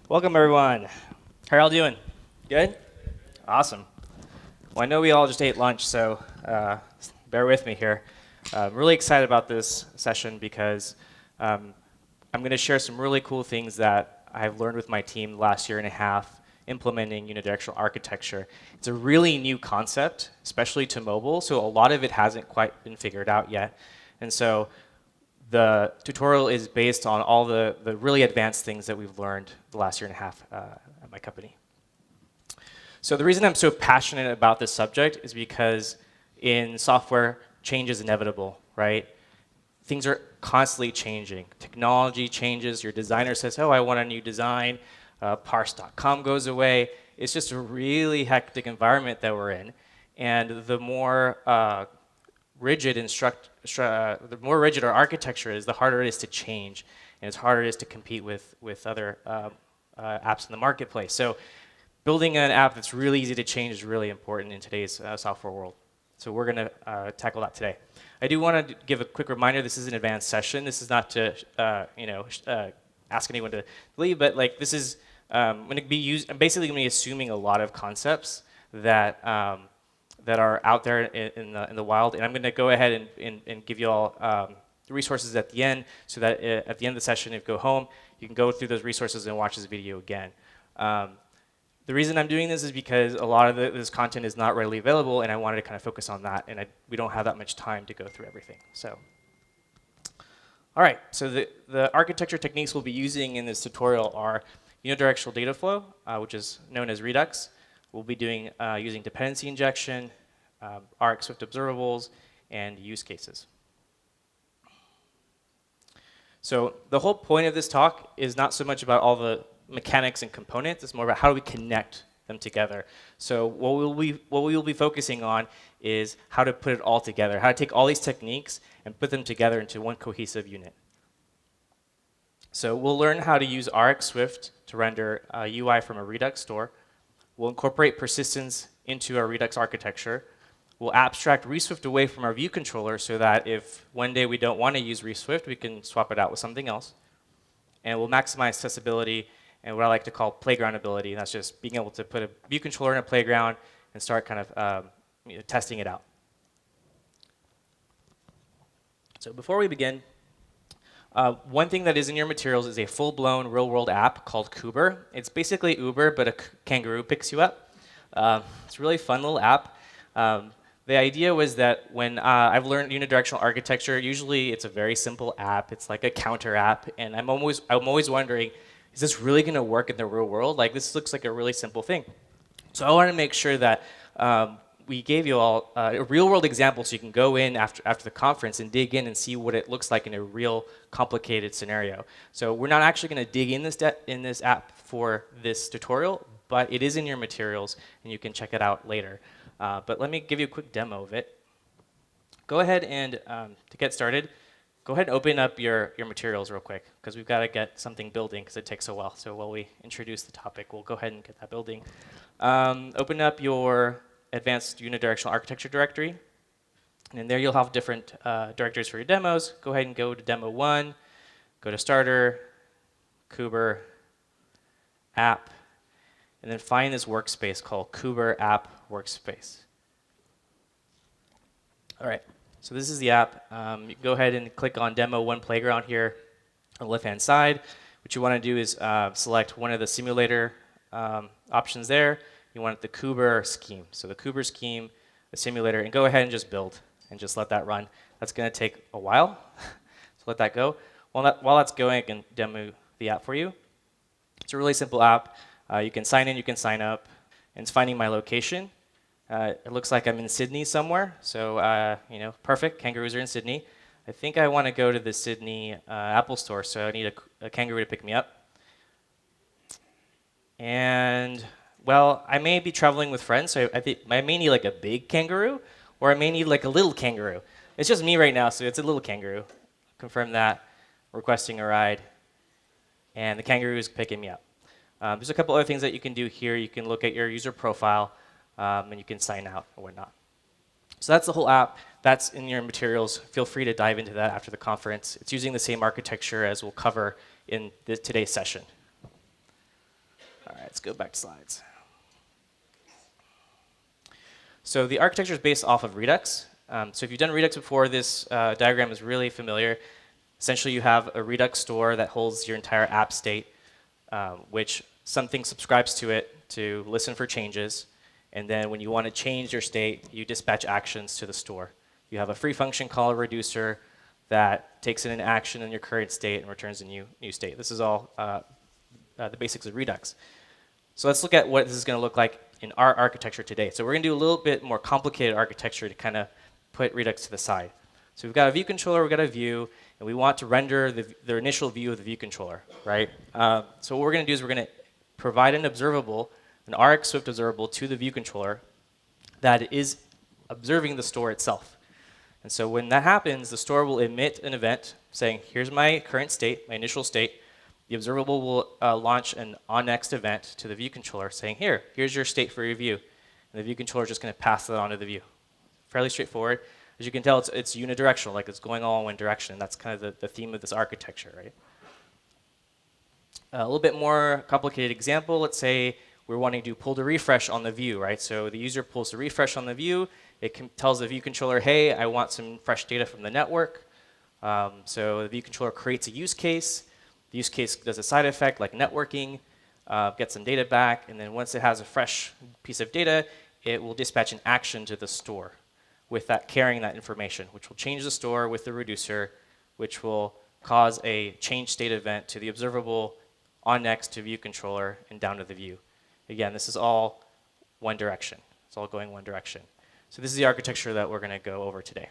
Welcome, everyone. How are y'all doing? Good? Awesome. Well, I know we all just ate lunch, so bear with me here. I'm really excited about this session because I'm going to share some really cool things that I've learned with my team the last year and a half implementing unidirectional architecture. It's a really new concept, especially to mobile, so a lot of it hasn't quite been figured out yet. And so the tutorial is based on all the really advanced things that we've learned the last year and a half at my company. So the reason I'm so passionate about this subject is because in software, change is inevitable, right? Things are constantly changing. Technology changes. Your designer says, oh, I want a new design. Parse.com goes away. It's just a really hectic environment that we're in. And the more rigid the more rigid our architecture is, the harder it is to change, and it's harder it is to compete with other apps in the marketplace. So building an app that's really easy to change is really important in today's software world. So we're going to tackle that today. I do want to give a quick reminder, this is an advanced session. This is not to ask anyone to leave, but like this is I'm basically going to be assuming a lot of concepts that that are out there in the wild, and I'm going to go ahead and give you all the resources at the end, so that at the end of the session, if you go home, you can go through those resources and watch this video again. The reason I'm doing this is because a lot of this content is not readily available, and I wanted to kind of focus on that, and we don't have that much time to go through everything. So, all right, so the architecture techniques we'll be using in this tutorial are unidirectional data flow, which is known as Redux. We'll be doing using dependency injection, RxSwift observables, and use cases. So the whole point of this talk is not so much about all the mechanics and components, it's more about how do we connect them together. So what we will be focusing on is how to put it all together, how to take all these techniques and put them together into one cohesive unit. So we'll learn how to use RxSwift to render a UI from a Redux store. We'll incorporate persistence into our Redux architecture. We'll abstract ReSwift away from our view controller so that if one day we don't want to use ReSwift, we can swap it out with something else. And we'll maximize accessibility and what I like to call playground ability. That's just being able to put a view controller in a playground and start kind of testing it out. So before we begin, one thing that is in your materials is a full-blown real-world app called Kuber. It's basically Uber, but a kangaroo picks you up. It's a really fun little app. The idea was that when I've learned unidirectional architecture, usually it's a very simple app. It's like a counter app, and I'm always wondering, is this really going to work in the real world? Like, this looks like a really simple thing. So I want to make sure that we gave you all a real-world example so you can go in after the conference and dig in and see what it looks like in a real complicated scenario. So we're not actually going to dig in this app for this tutorial, but it is in your materials, and you can check it out later. But let me give you a quick demo of it. Go ahead and, to get started, go ahead and open up your materials real quick, because we've got to get something building, because it takes a while. So while we introduce the topic, we'll go ahead and get that building. Open up your advanced unidirectional architecture directory. And in there, you'll have different directories for your demos. Go ahead and go to demo 1, go to starter, Kuber, app, and then find this workspace called Kuber app workspace. All right, so this is the app. You can go ahead and click on demo 1 playground here on the left-hand side. What you want to do is select one of the simulator options there. You want the Kuber scheme. So the Kuber scheme, the simulator, and go ahead and just build and just let that run. That's going to take a while, so let that go. While that's going, I can demo the app for you. It's a really simple app. You can sign in, you can sign up, and it's finding my location. It looks like I'm in Sydney somewhere, so perfect. Kangaroos are in Sydney. I think I want to go to the Sydney Apple Store, so I need a kangaroo to pick me up. And well, I may be traveling with friends, so I think I may need like a big kangaroo, or I may need like a little kangaroo. It's just me right now, so it's a little kangaroo. Confirm that. Requesting a ride, and the kangaroo is picking me up. There's a couple other things that you can do here. You can look at your user profile, and you can sign out or whatnot. So that's the whole app. That's in your materials. Feel free to dive into that after the conference. It's using the same architecture as we'll cover in today's session. All right, let's go back to slides. So the architecture is based off of Redux. So if you've done Redux before, this diagram is really familiar. Essentially, you have a Redux store that holds your entire app state, which something subscribes to it to listen for changes. And then when you want to change your state, you dispatch actions to the store. You have a free function called a reducer that takes in an action in your current state and returns a new state. This is all the basics of Redux. So let's look at what this is going to look like in our architecture today. So we're going to do a little bit more complicated architecture to kind of put Redux to the side. So we've got a view controller, we've got a view, and we want to render the initial view of the view controller, right? So what we're going to do is we're going to provide an observable, an RxSwift observable to the view controller that is observing the store itself. And so when that happens, the store will emit an event saying, here's my current state, my initial state. The observable will launch an onNext event to the view controller saying, here's your state for your view. And the view controller is just going to pass that on to the view. Fairly straightforward. As you can tell, it's unidirectional, like it's going all in one direction. That's kind of the theme of this architecture, right? A little bit more complicated example, let's say we're wanting to pull to refresh on the view, right? So the user pulls to refresh on the view. It tells the view controller, hey, I want some fresh data from the network. So the view controller creates a use case. The use case does a side effect like networking, gets some data back, and then once it has a fresh piece of data, it will dispatch an action to the store with that carrying that information, which will change the store with the reducer, which will cause a change state event to the observable on next to view controller and down to the view. Again, this is all one direction. It's all going one direction. So this is the architecture that we're going to go over today.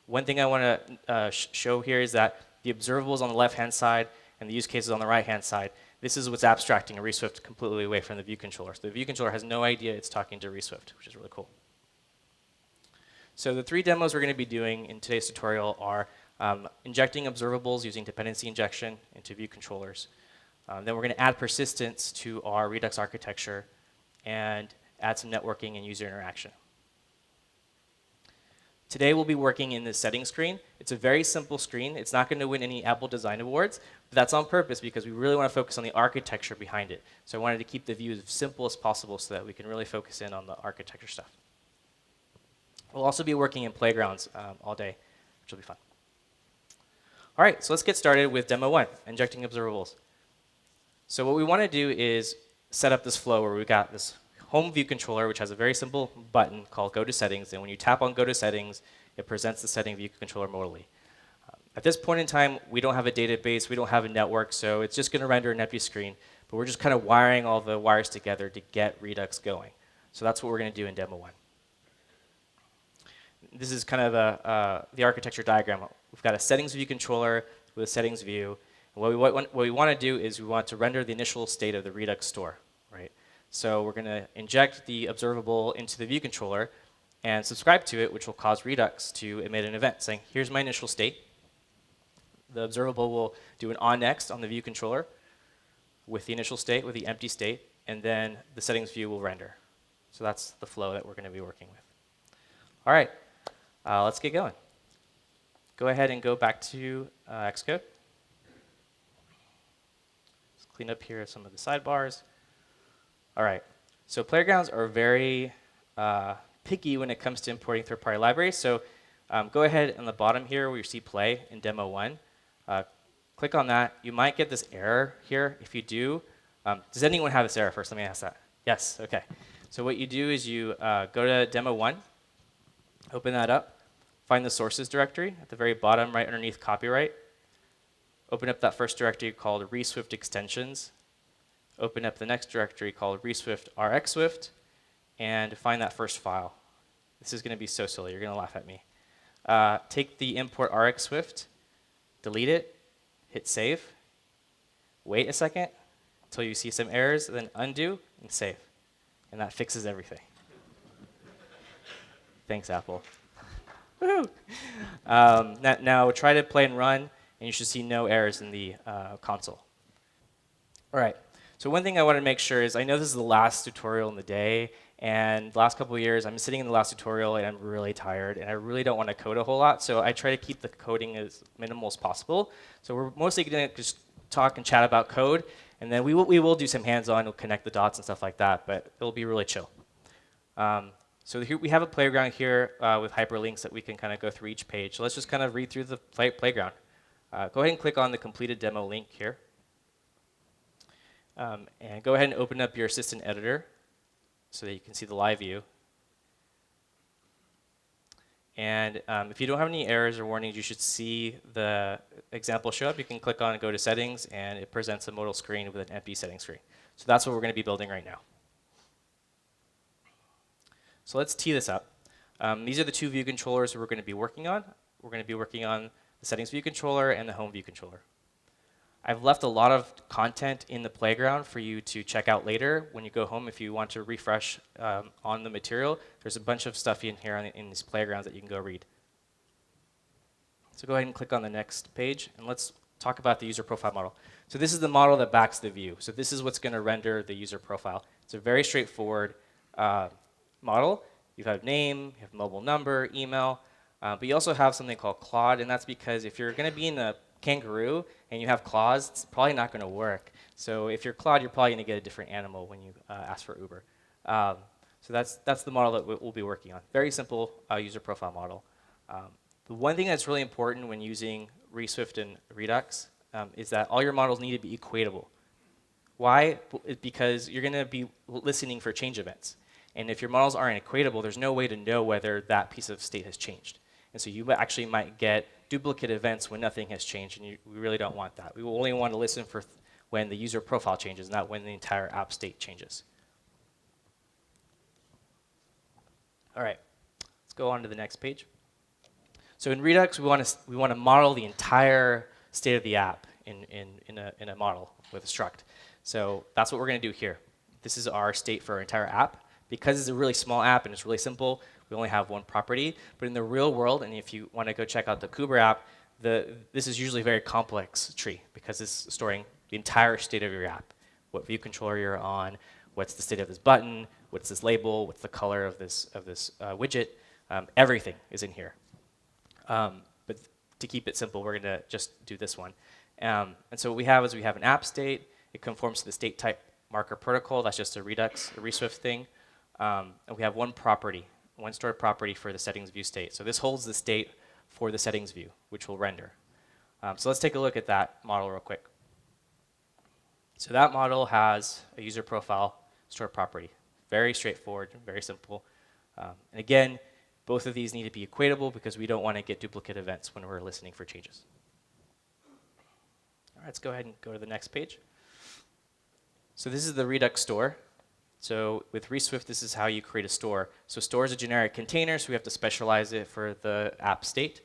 One thing I want to show here is that the observable is on the left-hand side and the use case is on the right-hand side. This is what's abstracting a RxSwift completely away from the view controller. So the view controller has no idea it's talking to RxSwift, which is really cool. So the 3 demos we're going to be doing in today's tutorial are injecting observables using dependency injection into view controllers. Then we're going to add persistence to our Redux architecture and add some networking and user interaction. Today we'll be working in the settings screen. It's a very simple screen. It's not going to win any Apple Design Awards, but that's on purpose because we really want to focus on the architecture behind it. So I wanted to keep the view as simple as possible so that we can really focus in on the architecture stuff. We'll also be working in playgrounds all day, which will be fun. All right, so let's get started with demo 1, injecting observables. So what we want to do is set up this flow where we've got this home view controller, which has a very simple button called Go to Settings. And when you tap on Go to Settings, it presents the setting view controller modally. At this point in time, we don't have a database, we don't have a network, so it's just going to render an empty screen. But we're just kind of wiring all the wires together to get Redux going. So that's what we're going to do in demo 1. This is kind of the architecture diagram. We've got a settings view controller with a settings view. And what we want to do is we want to render the initial state of the Redux store, right? So we're going to inject the observable into the view controller and subscribe to it, which will cause Redux to emit an event saying, here's my initial state. The observable will do an onNext on the view controller with the initial state, with the empty state, and then the settings view will render. So that's the flow that we're going to be working with. All right, let's get going. Go ahead and go back to Xcode. Let's clean up here some of the sidebars. All right, so playgrounds are very picky when it comes to importing third-party libraries. So go ahead on the bottom here where you see play in demo 1. Click on that. You might get this error here. If you do, does anyone have this error first? Let me ask that. Yes, okay. So what you do is you go to demo 1, open that up, find the sources directory at the very bottom right underneath copyright. Open up that first directory called ReSwift extensions. Open up the next directory called ReSwift RxSwift and find that first file. This is going to be so silly. You're going to laugh at me. Take the import RxSwift, delete it, hit save, wait a second until you see some errors, then undo and save. And that fixes everything. Thanks, Apple. Woohoo! Now try to play and run, and you should see no errors in the console. All right. So one thing I want to make sure is I know this is the last tutorial in the day, and the last couple of years I'm sitting in the last tutorial and I'm really tired, and I really don't want to code a whole lot, so I try to keep the coding as minimal as possible. So we're mostly going to just talk and chat about code, And then we will do some hands-on, we'll connect the dots and stuff like that, but it'll be really chill. So here we have a playground here with hyperlinks that we can kind of go through each page. So let's just kind of read through the playground. Go ahead and click on the completed demo link here. And go ahead and open up your assistant editor so that you can see the live view. And if you don't have any errors or warnings, you should see the example show up. You can click on and go to settings, and it presents a modal screen with an empty settings screen. So that's what we're going to be building right now. So let's tee this up. These are the two view controllers we're going to be working on. We're going to be working on the settings view controller and the home view controller. I've left a lot of content in the playground for you to check out later when you go home if you want to refresh on the material. There's a bunch of stuff in here in these playgrounds that you can go read. So go ahead and click on the next page, and let's talk about the user profile model. So this is the model that backs the view. So this is what's going to render the user profile. It's a very straightforward model. You have name, you have mobile number, email, but you also have something called Claude, and that's because if you're going to be in the kangaroo and you have claws, it's probably not going to work. So if you're Claude, you're probably going to get a different animal when you ask for Uber. So that's the model that we'll be working on. Very simple user profile model. The one thing that's really important when using RxSwift and Redux is that all your models need to be equatable. Why? Because you're going to be listening for change events. And if your models aren't equatable, there's no way to know whether that piece of state has changed. And so you actually might get duplicate events when nothing has changed, and we really don't want that. We will only want to listen for when the user profile changes, not when the entire app state changes. All right, let's go on to the next page. So in Redux, we want to model the entire state of the app in a model with a struct. So that's what we're going to do here. This is our state for our entire app. Because it's a really small app and it's really simple, we only have one property. But in the real world, and if you want to go check out the Kuber app, this is usually a very complex tree because it's storing the entire state of your app. What view controller you're on, what's the state of this button, what's this label, what's the color of this widget. Everything is in here. But to keep it simple, we're going to just do this one. And so what we have is we have an app state. It conforms to the state type marker protocol. That's just a ReSwift thing. And we have one property, one stored property for the settings view state. So this holds the state for the settings view, which will render. So let's take a look at that model real quick. So that model has a user profile stored property. Very straightforward, very simple. And again, both of these need to be equatable because we don't want to get duplicate events when we're listening for changes. All right, let's go ahead and go to the next page. So this is the Redux store. So with RxSwift, this is how you create a store. So store is a generic container, so we have to specialize it for the app state.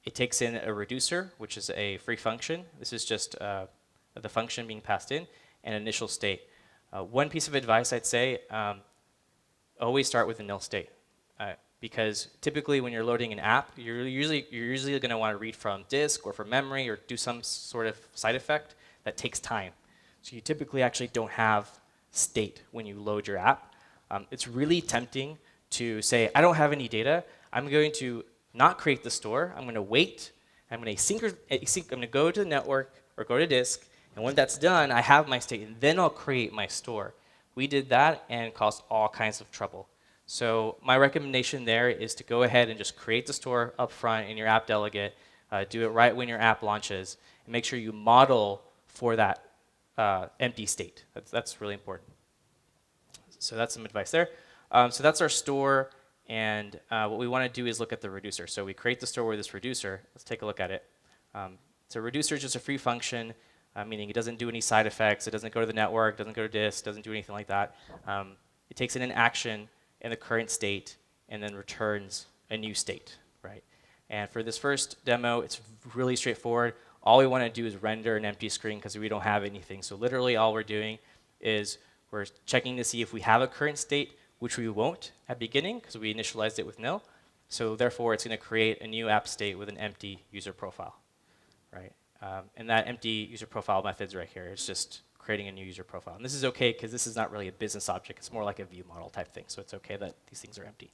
It takes in a reducer, which is a free function. This is just the function being passed in, and initial state. One piece of advice I'd say, always start with a nil state. Because typically when you're loading an app, you're usually going to want to read from disk or from memory or do some sort of side effect that takes time. So you typically actually don't have state when you load your app. It's really tempting to say, I don't have any data. I'm going to not create the store. I'm going to wait. I'm going to go to the network or go to disk. And when that's done, I have my state. And then I'll create my store. We did that and it caused all kinds of trouble. So my recommendation there is to go ahead and just create the store up front in your app delegate. Do it right when your app launches. And make sure you model for that empty state. That's really important. So that's some advice there. So that's our store, and what we want to do is look at the reducer. So we create the store with this reducer. Let's take a look at it. So reducer is just a free function, meaning it doesn't do any side effects. It doesn't go to the network, doesn't go to disk, doesn't do anything like that. It takes in an action in the current state and then returns a new state, right? And for this first demo, it's really straightforward. All we want to do is render an empty screen because we don't have anything. So literally all we're doing is we're checking to see if we have a current state, which we won't at beginning because we initialized it with nil. So therefore, it's going to create a new app state with an empty user profile, right? And that empty user profile method's right here. It's just creating a new user profile. And this is OK because this is not really a business object. It's more like a view model type thing. So it's OK that these things are empty.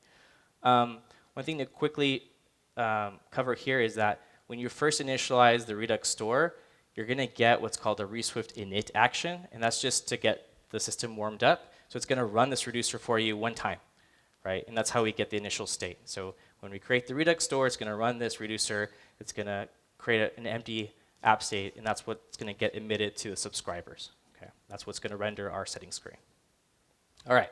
One thing to quickly cover here is that when you first initialize the Redux store, you're going to get what's called a ReSwift init action, and that's just to get the system warmed up. So it's going to run this reducer for you one time, right? And that's how we get the initial state. So when we create the Redux store, it's going to run this reducer. It's going to create an empty app state, and that's what's going to get emitted to the subscribers. Okay, that's what's going to render our settings screen. All right,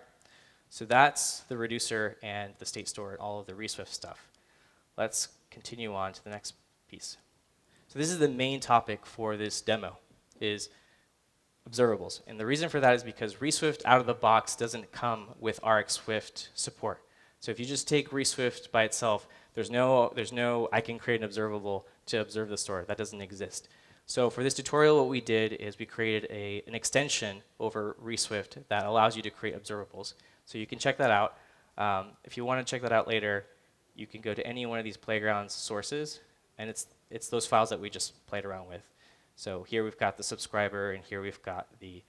so that's the reducer and the state store and all of the ReSwift stuff. Let's continue on to the next piece. So this is the main topic for this demo, is observables. And the reason for that is because ReSwift out of the box doesn't come with RxSwift support. So if you just take ReSwift by itself, there's no I can create an observable to observe the store. That doesn't exist. So for this tutorial, what we did is we created an extension over ReSwift that allows you to create observables. So you can check that out. If you want to check that out later, you can go to any one of these Playgrounds sources, and it's those files that we just played around with. So here we've got the subscriber, and here we've got the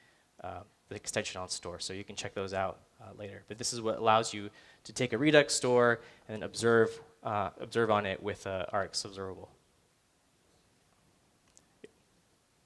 extension on store. So you can check those out later. But this is what allows you to take a Redux store and then observe on it with Rx observable.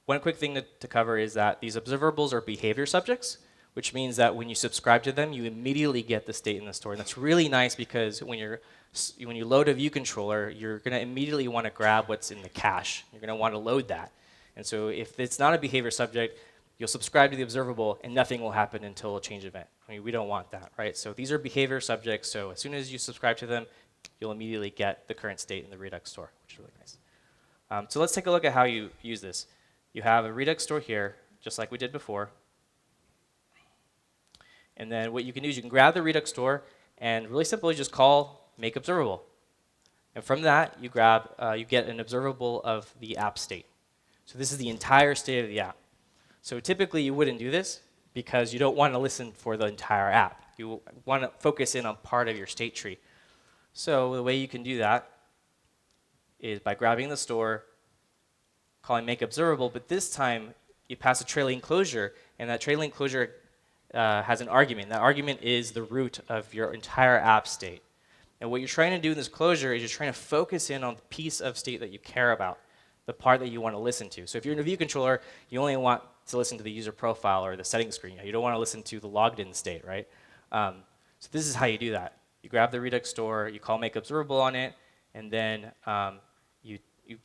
One quick thing to cover is that these observables are behavior subjects, which means that when you subscribe to them, you immediately get the state in the store. And that's really nice because when you load a view controller, you're going to immediately want to grab what's in the cache. You're going to want to load that. And so if it's not a behavior subject, you'll subscribe to the observable and nothing will happen until a change event. I mean, we don't want that, right? So these are behavior subjects. So as soon as you subscribe to them, you'll immediately get the current state in the Redux store, which is really nice. So let's take a look at how you use this. You have a Redux store here, just like we did before. And then what you can do is you can grab the Redux store and really simply just call make observable. And from that, you get an observable of the app state. So this is the entire state of the app. So typically you wouldn't do this because you don't want to listen for the entire app. You want to focus in on part of your state tree. So the way you can do that is by grabbing the store, calling make observable, but this time you pass a trailing closure, and that trailing closure has an argument. That argument is the root of your entire app state. And what you're trying to do in this closure is you're trying to focus in on the piece of state that you care about, the part that you want to listen to. So if you're in a view controller, you only want to listen to the user profile or the settings screen. You don't want to listen to the logged in state, right? So this is how you do that. You grab the Redux store, you call make observable on it, and then you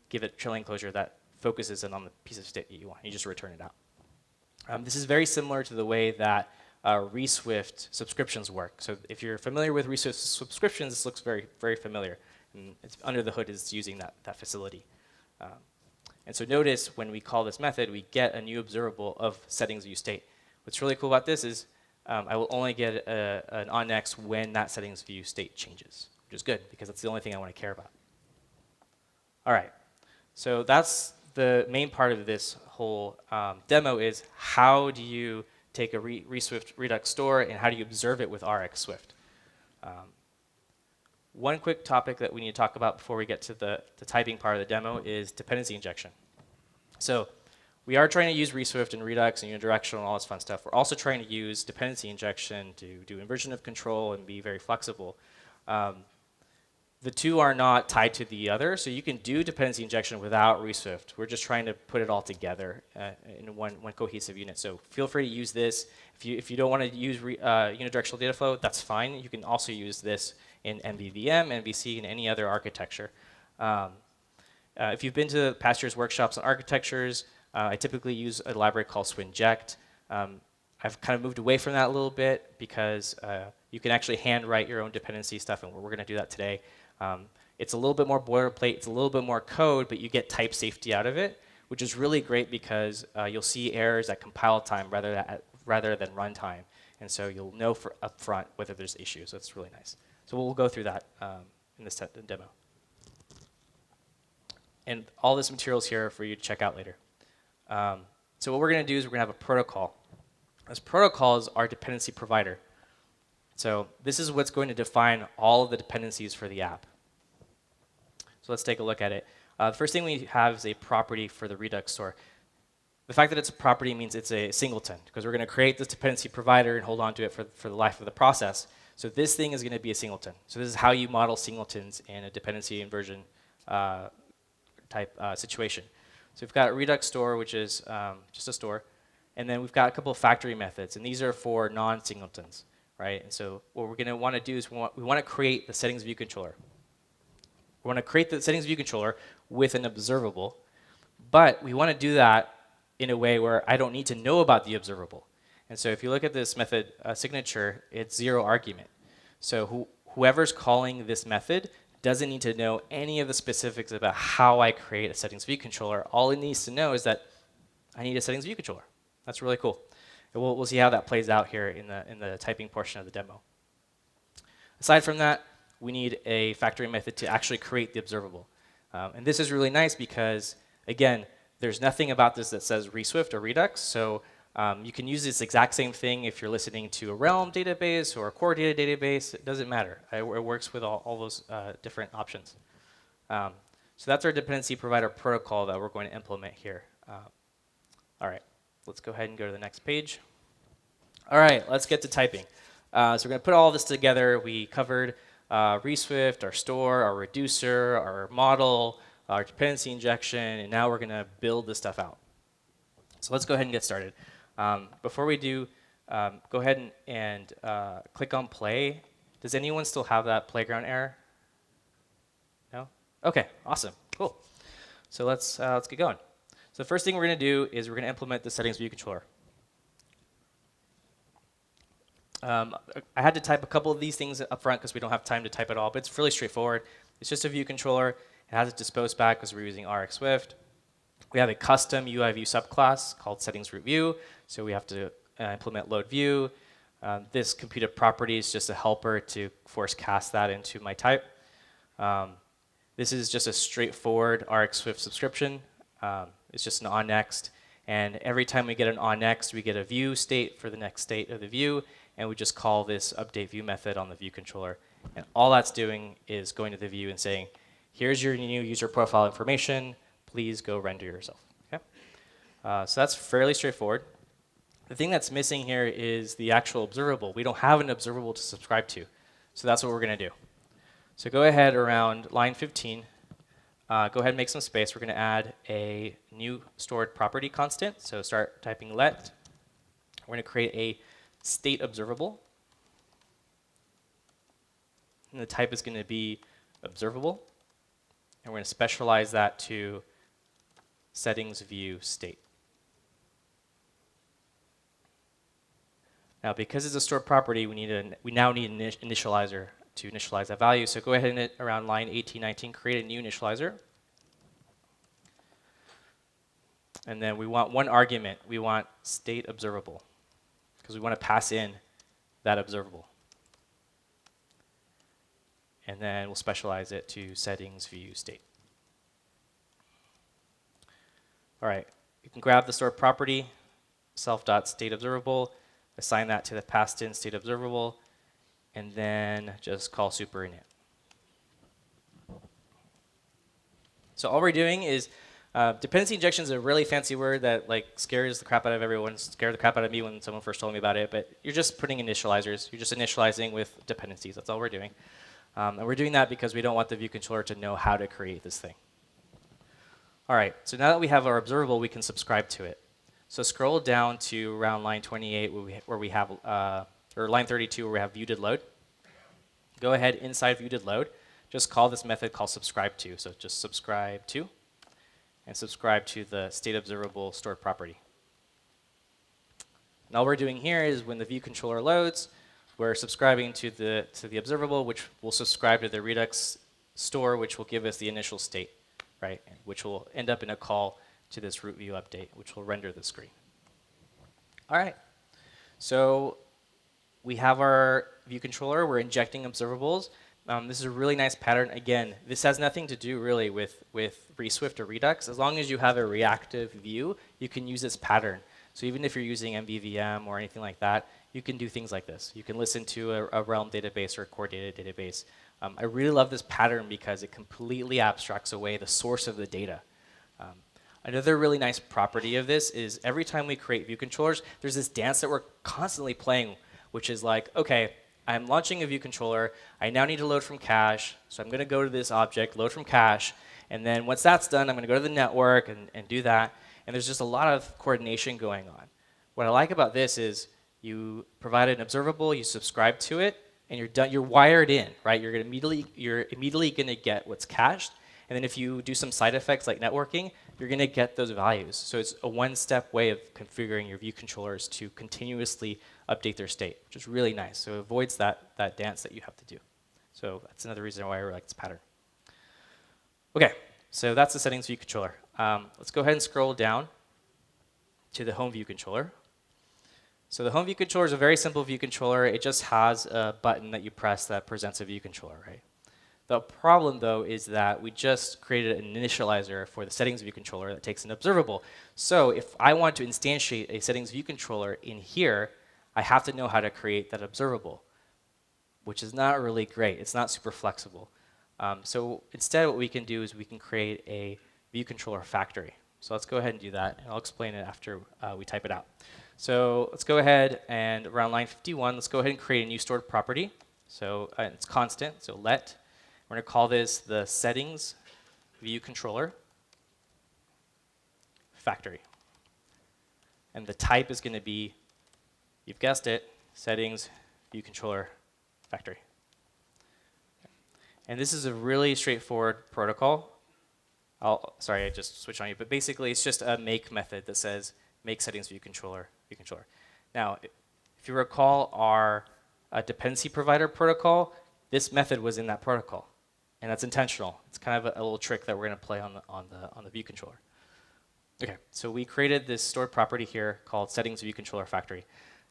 give it trailing closure that focuses in on the piece of state that you want. You just return it out. This is very similar to the way that ReSwift subscriptions work. So if you're familiar with ReSwift subscriptions, this looks very, very familiar. And it's under the hood is using that facility. And so notice when we call this method, we get a new observable of settings view state. What's really cool about this is I will only get an onNext when that settings view state changes, which is good because that's the only thing I want to care about. All right, so that's the main part of this whole demo is how do you take a ReSwift Redux store and how do you observe it with RxSwift. One quick topic that we need to talk about before we get to the typing part of the demo is dependency injection. So we are trying to use ReSwift and Redux and Unidirectional and all this fun stuff. We're also trying to use dependency injection to do inversion of control and be very flexible. The two are not tied to the other, so you can do dependency injection without ReSwift. We're just trying to put it all together in one cohesive unit. So feel free to use this. If you don't want to use unidirectional data flow, that's fine. You can also use this in MVVM, MVC, and any other architecture. If you've been to past year's workshops on architectures, I typically use a library called Swinject. I've kind of moved away from that a little bit because you can actually hand write your own dependency stuff, and we're going to do that today. It's a little bit more boilerplate, it's a little bit more code, but you get type safety out of it, which is really great because you'll see errors at compile time rather than runtime. And so you'll know up front whether there's issues. So it's really nice. So we'll go through that in this demo. And all this material is here for you to check out later. So what we're going to do is we're going to have a protocol. This protocol is our dependency provider. So this is what's going to define all of the dependencies for the app. So let's take a look at it. The first thing we have is a property for the Redux store. The fact that it's a property means it's a singleton, because we're going to create this dependency provider and hold on to it for the life of the process. So this thing is going to be a singleton. So this is how you model singletons in a dependency inversion type situation. So we've got Redux store, which is just a store. And then we've got a couple of factory methods, and these are for non-singletons, right? And so what we're going to want to do is we want to create the settings view controller. We want to create the settings view controller with an observable, but we want to do that in a way where I don't need to know about the observable. And so if you look at this method signature, it's 0 argument. So whoever's calling this method doesn't need to know any of the specifics about how I create a settings view controller. All it needs to know is that I need a settings view controller. That's really cool. And we'll see how that plays out here in the typing portion of the demo. Aside from that, we need a factory method to actually create the observable. And this is really nice because, again, there's nothing about this that says RxSwift or Redux. So you can use this exact same thing if you're listening to a Realm database or a core data database. It doesn't matter. It works with all those different options. So that's our dependency provider protocol that we're going to implement here. All right. Let's go ahead and go to the next page. All right, let's get to typing. So we're going to put all this together. We covered RxSwift, our store, our reducer, our model, our dependency injection, and now we're going to build this stuff out. So let's go ahead and get started. Before we do, go ahead and click on play. Does anyone still have that playground error? No? OK, awesome, cool. So let's get going. So the first thing we're going to do is we're going to implement the settings view controller. I had to type a couple of these things up front because we don't have time to type it all, but it's really straightforward. It's just a view controller. It has a dispose back because we're using RxSwift. We have a custom UI view subclass called settings root view, so we have to implement load view. This computed property is just a helper to force cast that into my type. This is just a straightforward RxSwift subscription. It's just an onNext, and every time we get an onNext, we get a view state for the next state of the view, and we just call this update view method on the view controller. And all that's doing is going to the view and saying, here's your new user profile information. Please go render yourself. Okay? So that's fairly straightforward. The thing that's missing here is the actual observable. We don't have an observable to subscribe to, so that's what we're going to do. So go ahead around line 15. Go ahead and make some space. We're going to add a new stored property constant. So start typing let. We're going to create a state observable. And the type is going to be observable. And we're going to specialize that to settings view state. Now, because it's a stored property, we now need an initializer to initialize that value. So go ahead and around line 18, 19, create a new initializer. And then we want one argument. We want state observable because we want to pass in that observable. And then we'll specialize it to settings view state. All right, you can grab the stored property, self.stateObservable, assign that to the passed in state observable, and then just call super init. So all we're doing is dependency injection is a really fancy word that scares the crap out of everyone. Scared the crap out of me when someone first told me about it. But you're just putting initializers. You're just initializing with dependencies. That's all we're doing. And we're doing that because we don't want the view controller to know how to create this thing. All right. So now that we have our observable, we can subscribe to it. So scroll down to around line 28 where we have, or line 32 where we have view.did_load. Go ahead inside view.did_load. Just call this method called subscribe to. So just subscribe to, and subscribe to the state observable stored property. And all we're doing here is when the view controller loads, we're subscribing to the observable, which will subscribe to the Redux store, which will give us the initial state, right? Which will end up in a call to this root view update, which will render the screen. All right. So we have our view controller. We're injecting observables. This is a really nice pattern. Again, this has nothing to do really with RxSwift or Redux. As long as you have a reactive view, you can use this pattern. So even if you're using MVVM or anything like that, you can do things like this. You can listen to a Realm database or a core data database. I really love this pattern because it completely abstracts away the source of the data. Another really nice property of this is every time we create view controllers, there's this dance that we're constantly playing, which is like, okay, I'm launching a view controller. I now need to load from cache. So I'm going to go to this object, load from cache. And then once that's done, I'm going to go to the network and do that. And there's just a lot of coordination going on. What I like about this is you provide an observable, you subscribe to it, and you're done. You're wired in, right? You're immediately going to get what's cached. And then if you do some side effects like networking, you're going to get those values. So it's a one-step way of configuring your view controllers to continuously update their state, which is really nice. So it avoids that dance that you have to do. So that's another reason why I really like this pattern. OK, so that's the settings view controller. Let's go ahead and scroll down to the home view controller. So the home view controller is a very simple view controller. It just has a button that you press that presents a view controller, right? The problem, though, is that we just created an initializer for the settings view controller that takes an observable. So if I want to instantiate a settings view controller in here, I have to know how to create that observable, which is not really great. It's not super flexible. So instead, what we can do is we can create a view controller factory. So let's go ahead and do that, and I'll explain it after we type it out. So let's go ahead and around line 51, let's go ahead and create a new stored property. So it's constant, so let. We're going to call this the settings view controller factory. And the type is going to be, you've guessed it, settings view controller factory. And this is a really straightforward protocol. Sorry, I just switched on you. But basically, it's just a make method that says make settings view controller. Now, if you recall our dependency provider protocol, this method was in that protocol. And that's intentional. It's kind of a little trick that we're going to play on the view controller. OK, so we created this stored property here called settings view controller factory.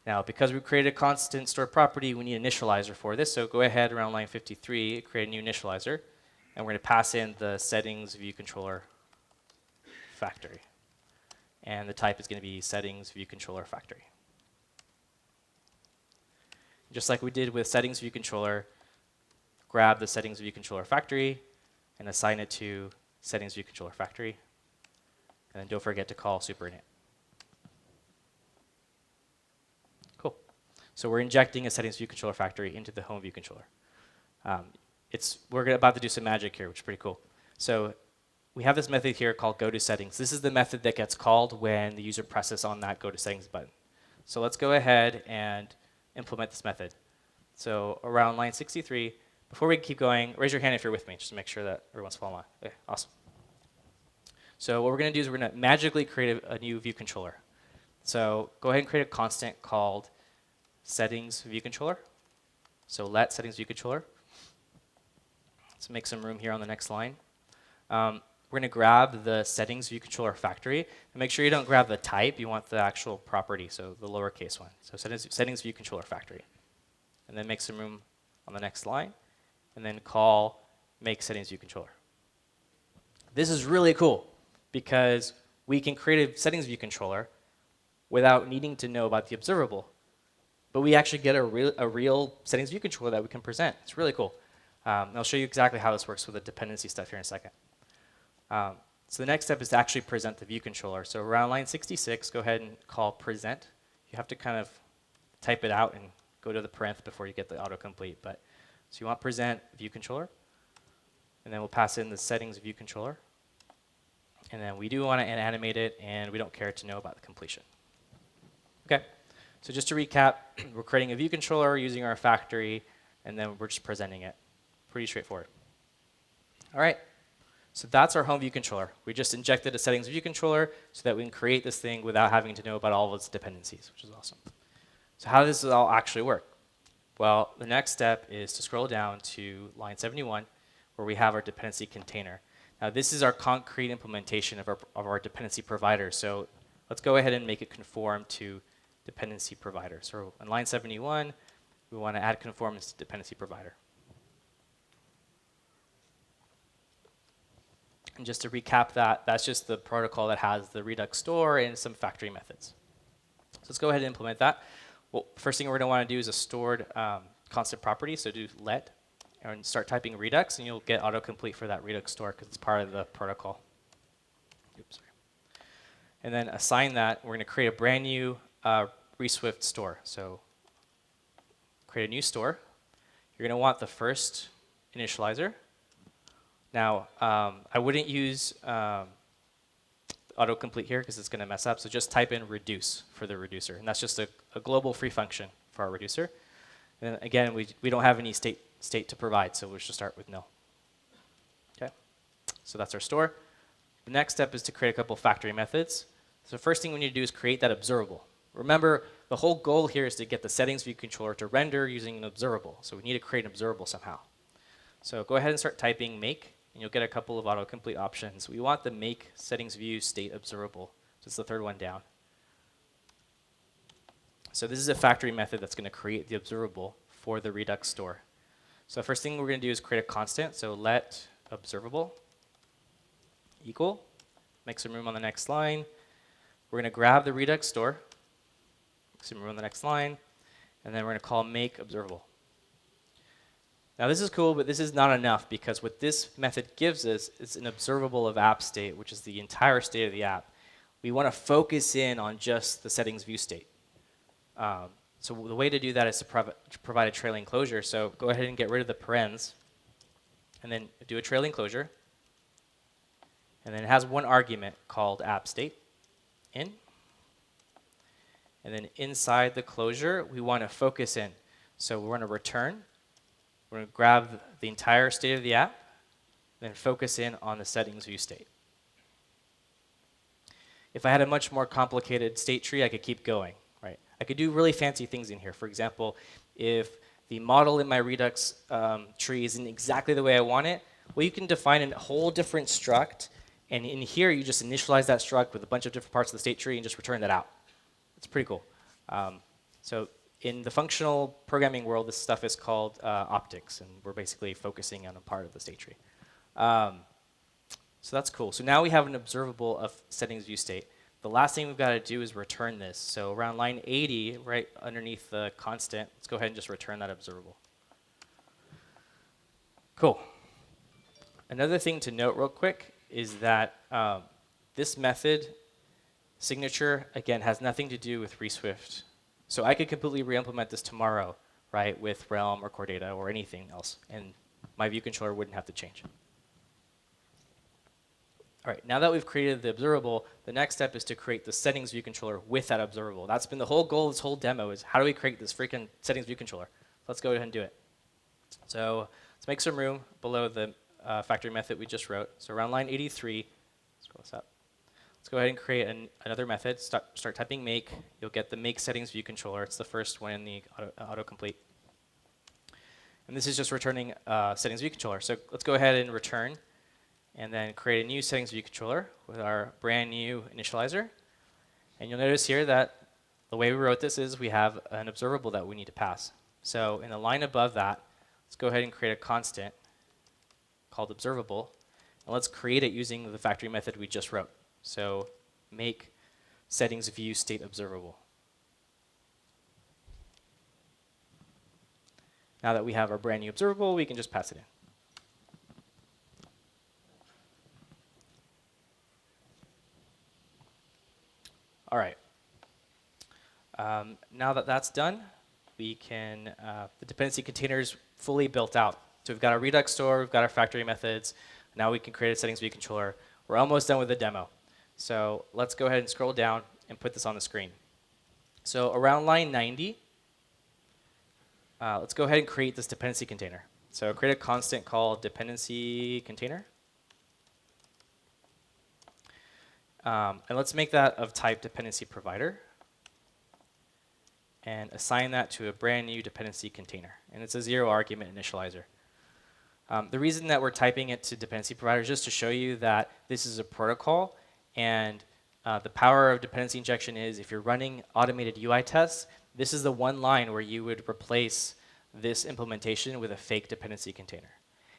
Now, because we created a constant stored property, we need an initializer for this. So go ahead around line 53, create a new initializer. And we're going to pass in the settings view controller factory. And the type is going to be settings view controller factory. Just like we did with settings view controller, grab the settings view controller factory and assign it to settings view controller factory. And then don't forget to call superinit. Cool. So we're injecting a settings view controller factory into the home view controller. We're about to do some magic here, which is pretty cool. So we have this method here called go to settings. This is the method that gets called when the user presses on that go to settings button. So let's go ahead and implement this method. So around line 63, before we keep going, raise your hand if you're with me, just to make sure that everyone's following along. Okay, awesome. So what we're going to do is we're going to magically create a new view controller. So go ahead and create a constant called settings view controller. So let settings view controller. Let's make some room here on the next line. We're going to grab the settings view controller factory. And make sure you don't grab the type. You want the actual property, so the lowercase one. So settings view controller factory. And then make some room on the next line. And then call make settings view controller. This is really cool because we can create a settings view controller without needing to know about the observable. But we actually get a real settings view controller that we can present. It's really cool. And I'll show you exactly how this works with the dependency stuff here in a second. So the next step is to actually present the view controller. So around line 66, go ahead and call present. You have to kind of type it out and go to the parenth before you get the autocomplete. But so you want present view controller. And then we'll pass in the settings view controller. And then we do want to animate it, and we don't care to know about the completion. OK, so just to recap, we're creating a view controller using our factory, and then we're just presenting it. Pretty straightforward. All right, so that's our home view controller. We just injected a settings view controller so that we can create this thing without having to know about all of its dependencies, which is awesome. So how does this all actually work? Well, the next step is to scroll down to line 71, where we have our dependency container. Now, this is our concrete implementation of our dependency provider. So let's go ahead and make it conform to dependency provider. So on line 71, we want to add conformance to dependency provider. And just to recap that, that's just the protocol that has the Redux store and some factory methods. So let's go ahead and implement that. Well, first thing we're going to want to do is a stored constant property. So do let and start typing Redux, and you'll get autocomplete for that Redux store because it's part of the protocol. Oops, sorry. And then assign that. We're going to create a brand new RxSwift store. So create a new store. You're going to want the first initializer. Now, I wouldn't use autocomplete here because it's going to mess up. So just type in reduce for the reducer. And that's just a global free function for our reducer. And again, we don't have any state to provide, so we'll just start with nil. Okay, so that's our store. The next step is to create a couple factory methods. So the first thing we need to do is create that observable. Remember, the whole goal here is to get the settings view controller to render using an observable. So we need to create an observable somehow. So go ahead and start typing make, and you'll get a couple of autocomplete options. We want the make settings view state observable. So it's the third one down. So this is a factory method that's going to create the observable for the Redux store. So the first thing we're going to do is create a constant. So let observable equal, make some room on the next line. We're going to grab the Redux store, make some room on the next line, and then we're going to call make observable. Now this is cool, but this is not enough because what this method gives us is an observable of app state, which is the entire state of the app. We want to focus in on just the settings view state. So the way to do that is to provide a trailing closure. So go ahead and get rid of the parens, and then do a trailing closure. And then it has one argument called app state in. And then inside the closure, we want to focus in. So we're going to return. We're going to grab the entire state of the app, then focus in on the settings view state. If I had a much more complicated state tree, I could keep going. Right? I could do really fancy things in here. For example, if the model in my Redux tree isn't exactly the way I want it, well, you can define a whole different struct, and in here you just initialize that struct with a bunch of different parts of the state tree and just return that out. It's pretty cool. So in the functional programming world, this stuff is called optics, and we're basically focusing on a part of the state tree. So that's cool. So now we have an observable of settings view state. The last thing we've got to do is return this. So around line 80, right underneath the constant, let's go ahead and just return that observable. Cool. Another thing to note real quick is that this method, signature, again, has nothing to do with RxSwift. So I could completely re-implement this tomorrow, right, with Realm or Core Data or anything else, and my view controller wouldn't have to change. All right, now that we've created the observable, the next step is to create the settings view controller with that observable. That's been the whole goal of this whole demo is how do we create this freaking settings view controller? Let's go ahead and do it. So let's make some room below the factory method we just wrote. So around line 83, scroll this up. Let's go ahead and create another method. Start typing make. You'll get the make settings view controller. It's the first one in the autocomplete. And this is just returning settings view controller. So let's go ahead and return and then create a new settings view controller with our brand new initializer. And you'll notice here that the way we wrote this is we have an observable that we need to pass. So in the line above that, let's go ahead and create a constant called observable. And let's create it using the factory method we just wrote. So make settings view state observable. Now that we have our brand new observable, we can just pass it in. All right. Now that that's done, we can, the dependency container is fully built out. So we've got our Redux store, we've got our factory methods. Now we can create a settings view controller. We're almost done with the demo. So let's go ahead and scroll down and put this on the screen. So around line 90, let's go ahead and create this dependency container. So create a constant called dependency container. And let's make that of type dependency provider and assign that to a brand new dependency container. And it's a 0 argument initializer. The reason that we're typing it to dependency provider is just to show you that this is a protocol, and the power of dependency injection is if you're running automated UI tests, this is the one line where you would replace this implementation with a fake dependency container.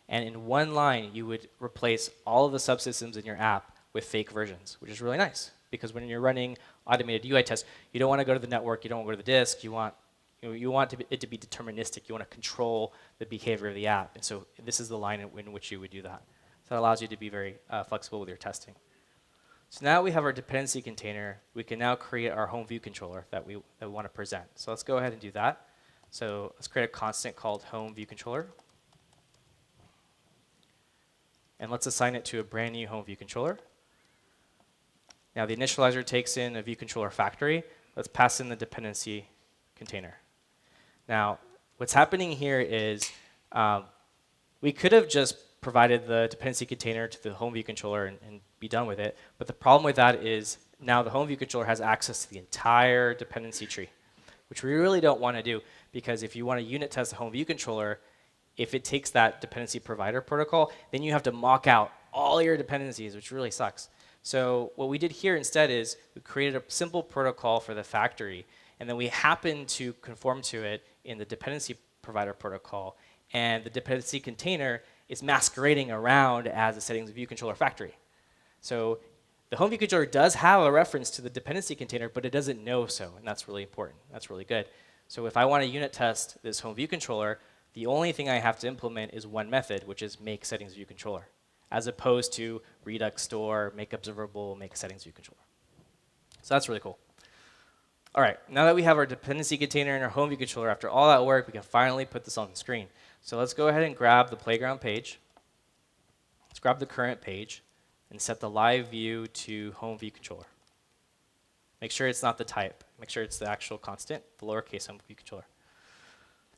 And in one line, you would replace all of the subsystems in your app with fake versions, which is really nice. Because when you're running automated UI tests, you don't want to go to the network, you don't want to go to the disk, you want it to be deterministic. You want to control the behavior of the app. And so this is the line in which you would do that. So that allows you to be very flexible with your testing. So now we have our dependency container. We can now create our home view controller that we want to present. So let's go ahead and do that. So let's create a constant called home view controller. And let's assign it to a brand new home view controller. Now the initializer takes in a view controller factory. Let's pass in the dependency container. Now, what's happening here is we could have just provided the dependency container to the home view controller and be done with it. But the problem with that is now the home view controller has access to the entire dependency tree, which we really don't want to do, because if you want to unit test the home view controller, if it takes that dependency provider protocol, then you have to mock out all your dependencies, which really sucks. So what we did here instead is we created a simple protocol for the factory, and then we happen to conform to it in the dependency provider protocol, and the dependency container is masquerading around as a settings view controller factory. So the home view controller does have a reference to the dependency container, but it doesn't know so, and that's really important. That's really good. So if I want to unit test this home view controller, the only thing I have to implement is one method, which is make settings view controller, as opposed to Redux store, make observable, make settings view controller. So that's really cool. All right, now that we have our dependency container and our home view controller, after all that work, we can finally put this on the screen. So let's go ahead and grab the playground page. Let's grab the current page and set the live view to home view controller. Make sure it's not the type. Make sure it's the actual constant, the lowercase home view controller.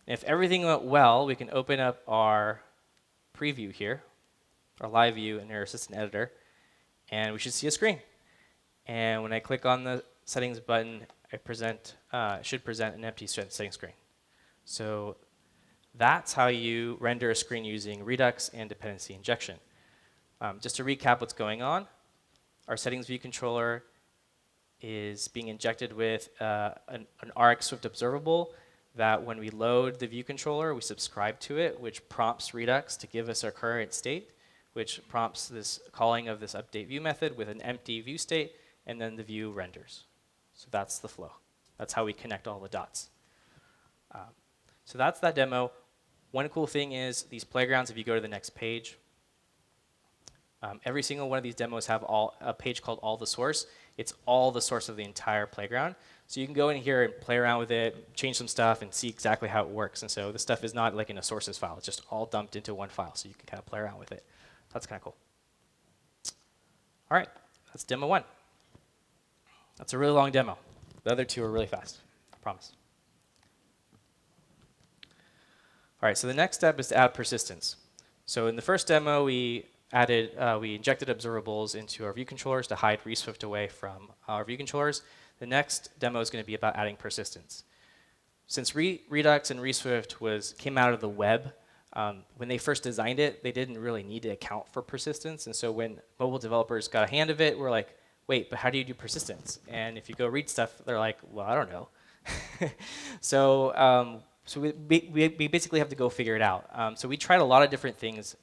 And if everything went well, we can open up our preview here, our live view in our assistant editor, and we should see a screen. And when I click on the settings button, it should present an empty settings screen. So that's how you render a screen using Redux and dependency injection. Just to recap what's going on, our settings view controller is being injected with an RxSwift observable that when we load the view controller, we subscribe to it, which prompts Redux to give us our current state, which prompts this calling of this update view method with an empty view state, and then the view renders. So that's the flow. That's how we connect all the dots. So that's that demo. One cool thing is these playgrounds, if you go to the next page, every single one of these demos have a page called all the source. It's all the source of the entire playground. So you can go in here and play around with it, change some stuff, and see exactly how it works. And so this stuff is not like in a sources file. It's just all dumped into one file, so you can kind of play around with it. That's kind of cool. All right, that's demo 1. That's a really long demo. The other 2 are really fast, I promise. All right, so the next step is to add persistence. So in the first demo, we injected observables into our view controllers to hide RxSwift away from our view controllers. The next demo is going to be about adding persistence. Since Redux and RxSwift came out of the web, when they first designed it, they didn't really need to account for persistence. And so when mobile developers got a hand of it, we're like, wait, but how do you do persistence? And if you go read stuff, they're like, well, I don't know. So we basically have to go figure it out. So we tried a lot of different things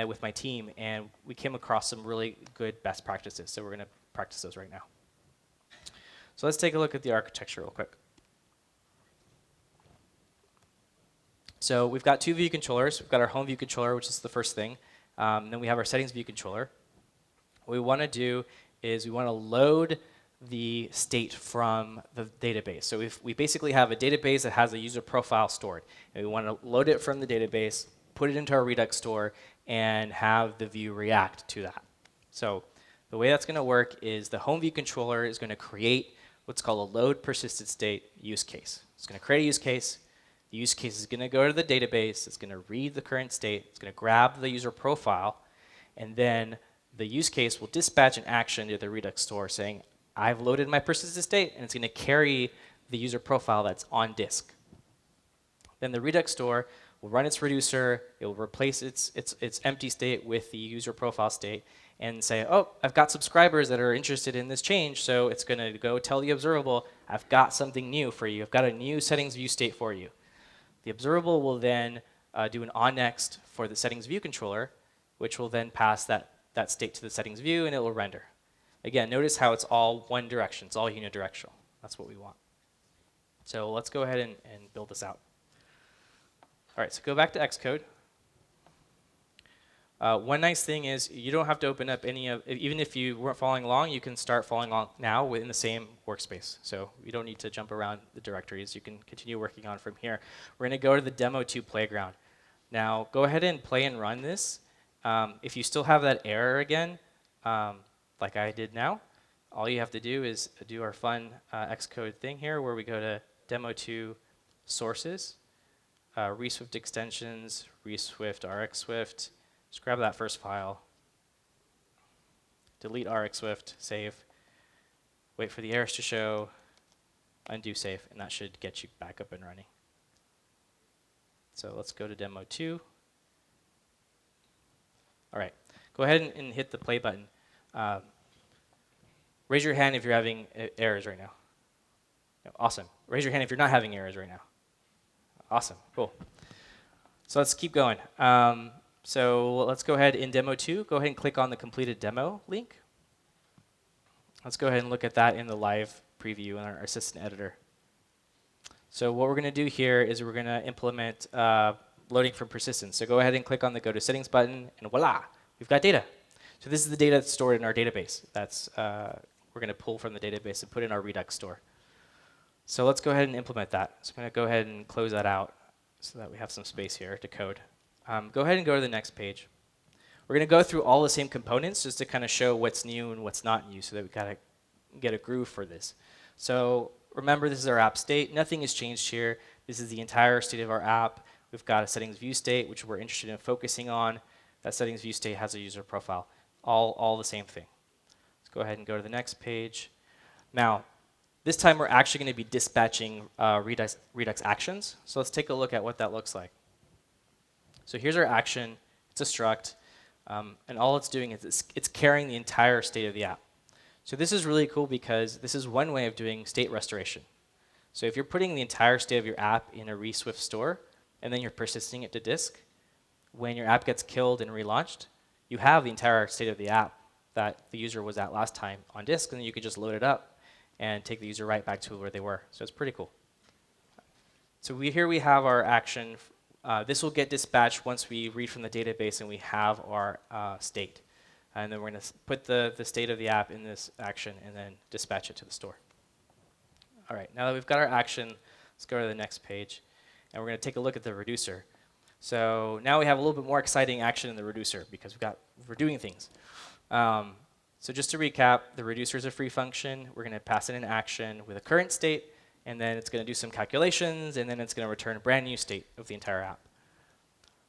with my team, and we came across some really good best practices. So we're going to practice those right now. So let's take a look at the architecture real quick. So we've got 2 view controllers. We've got our home view controller, which is the first thing. Then we have our settings view controller. What we want to do is we want to load the state from the database. So we basically have a database that has a user profile stored. And we want to load it from the database, put it into our Redux store, and have the view react to that. So the way that's going to work is the home view controller is going to create what's called a load persisted state use case. It's going to create a use case. The use case is going to go to the database. It's going to read the current state. It's going to grab the user profile. And then the use case will dispatch an action to the Redux store saying, I've loaded my persistent state, and it's going to carry the user profile that's on disk. Then the Redux store will run its reducer. It will replace its empty state with the user profile state and say, oh, I've got subscribers that are interested in this change, so it's going to go tell the observable, I've got something new for you. I've got a new settings view state for you. The observable will then do an onNext for the settings view controller, which will then pass that state to the settings view, and it will render. Again, notice how it's all one direction. It's all unidirectional. That's what we want. So let's go ahead and build this out. All right, so go back to Xcode. One nice thing is you don't have to open up even if you weren't following along, you can start following along now within the same workspace. So you don't need to jump around the directories. You can continue working on from here. We're going to go to the demo 2 playground. Now, go ahead and play and run this. If you still have that error again, like I did now, all you have to do is do our fun Xcode thing here where we go to demo2 sources, ReSwift extensions, ReSwift, RxSwift. Just grab that first file, delete RxSwift, save, wait for the errors to show, undo save, and that should get you back up and running. So let's go to demo 2. All right, go ahead and hit the play button. Raise your hand if you're having errors right now. No, awesome. Raise your hand if you're not having errors right now. Awesome, cool. So let's keep going. So let's go ahead in demo 2. Go ahead and click on the completed demo link. Let's go ahead and look at that in the live preview in our assistant editor. So what we're going to do here is we're going to implement loading from persistence. So go ahead and click on the Go to Settings button, and voila, we've got data. So this is the data that's stored in our database. That's we're going to pull from the database and put in our Redux store. So let's go ahead and implement that. So I'm going to go ahead and close that out so that we have some space here to code. Go ahead and go to the next page. We're going to go through all the same components just to kind of show what's new and what's not new so that we got to get a groove for this. So remember, this is our app state. Nothing has changed here. This is the entire state of our app. We've got a settings view state, which we're interested in focusing on. That settings view state has a user profile. All the same thing. Let's go ahead and go to the next page. Now, this time we're actually going to be dispatching Redux actions. So let's take a look at what that looks like. So here's our action. It's a struct. And all it's doing is it's carrying the entire state of the app. So this is really cool because this is one way of doing state restoration. So if you're putting the entire state of your app in a ReSwift store, and then you're persisting it to disk, when your app gets killed and relaunched, you have the entire state of the app that the user was at last time on disk, and then you could just load it up and take the user right back to where they were. So it's pretty cool. So here we have our action. This will get dispatched once we read from the database and we have our state. And then we're going to put the state of the app in this action and then dispatch it to the store. All right, now that we've got our action, let's go to the next page. And we're going to take a look at the reducer. So now we have a little bit more exciting action in the reducer because we're doing things. So just to recap, the reducer is a free function. We're going to pass in an action with a current state, and then it's going to do some calculations, and then it's going to return a brand new state of the entire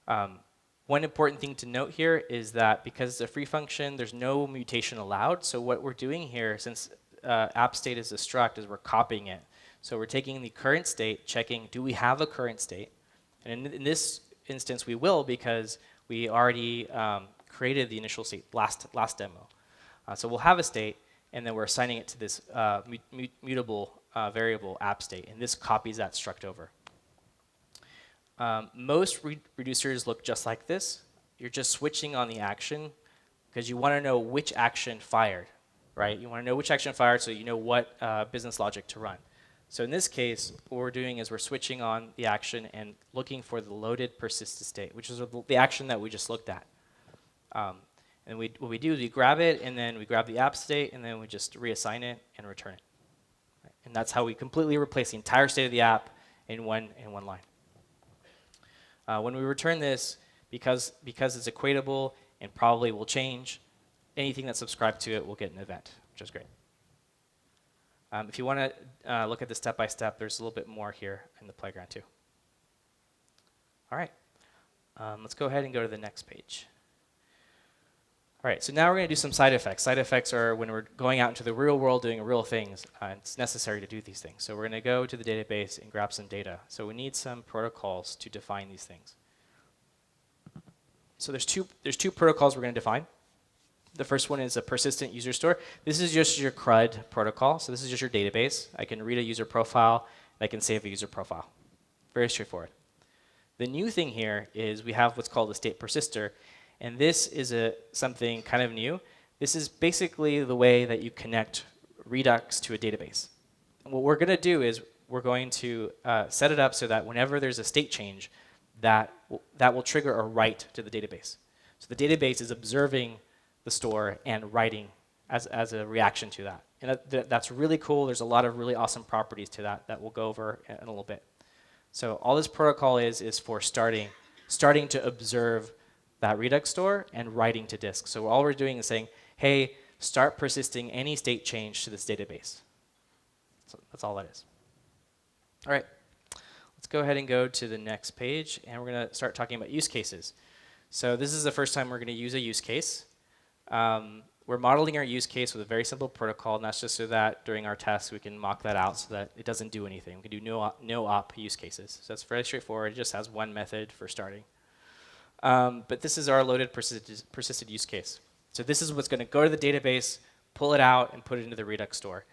app. One important thing to note here is that because it's a free function, there's no mutation allowed. So what we're doing here, since app state is a struct, is we're copying it. So we're taking the current state, checking, do we have a current state? And in this instance, we will because we already created the initial state last demo. So we'll have a state, and then we're assigning it to this mutable variable app state, and this copies that struct over. Most reducers look just like this. You're just switching on the action because you want to know which action fired, right? You want to know which action fired so you know what business logic to run. So in this case, what we're doing is we're switching on the action and looking for the loaded persistent state, which is the action that we just looked at. And what we do is we grab it, and then we grab the app state, and then we just reassign it and return it. Right? And that's how we completely replace the entire state of the app in one line. When we return this, because it's equatable and probably will change, anything that's subscribed to it will get an event, which is great. If you want to look at the step-by-step, there's a little bit more here in the playground too. All right, let's go ahead and go to the next page. All right, so now we're going to do some side effects. Side effects are when we're going out into the real world doing real things. It's necessary to do these things. So we're going to go to the database and grab some data. So we need some protocols to define these things. So there's two protocols we're going to define. The first one is a persistent user store. This is just your CRUD protocol. So this is just your database. I can read a user profile, and I can save a user profile. Very straightforward. The new thing here is we have what's called a state persister. And this is something kind of new. This is basically the way that you connect Redux to a database. And what we're going to do is we're going to set it up so that whenever there's a state change, that will trigger a write to the database. So the database is observing the store and writing as a reaction to that. And that's really cool. There's a lot of really awesome properties to that we'll go over in a little bit. So all this protocol is for starting to observe that Redux store and writing to disk. So all we're doing is saying, hey, start persisting any state change to this database. So that's all that is. All right, let's go ahead and go to the next page, and we're going to start talking about use cases. So this is the first time we're going to use a use case. We're modeling our use case with a very simple protocol, and that's just so that during our tests we can mock that out so that it doesn't do anything. We can do no op use cases. So that's very straightforward. It just has one method for starting. But this is our loaded persisted use case. So this is what's going to go to the database, pull it out, and put it into the Redux store.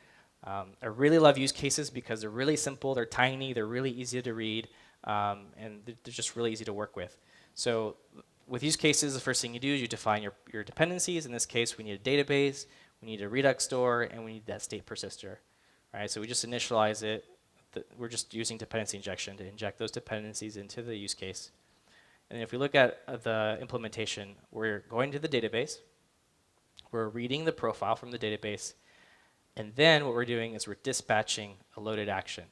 I really love use cases because they're really simple, they're tiny, they're really easy to read, and they're just really easy to work with. So with use cases, the first thing you do is you define your dependencies. In this case, we need a database, we need a Redux store, and we need that state persister. All right, so we just initialize it. We're just using dependency injection to inject those dependencies into the use case. And then if we look at the implementation, we're going to the database, we're reading the profile from the database, and then what we're doing is we're dispatching a loaded action.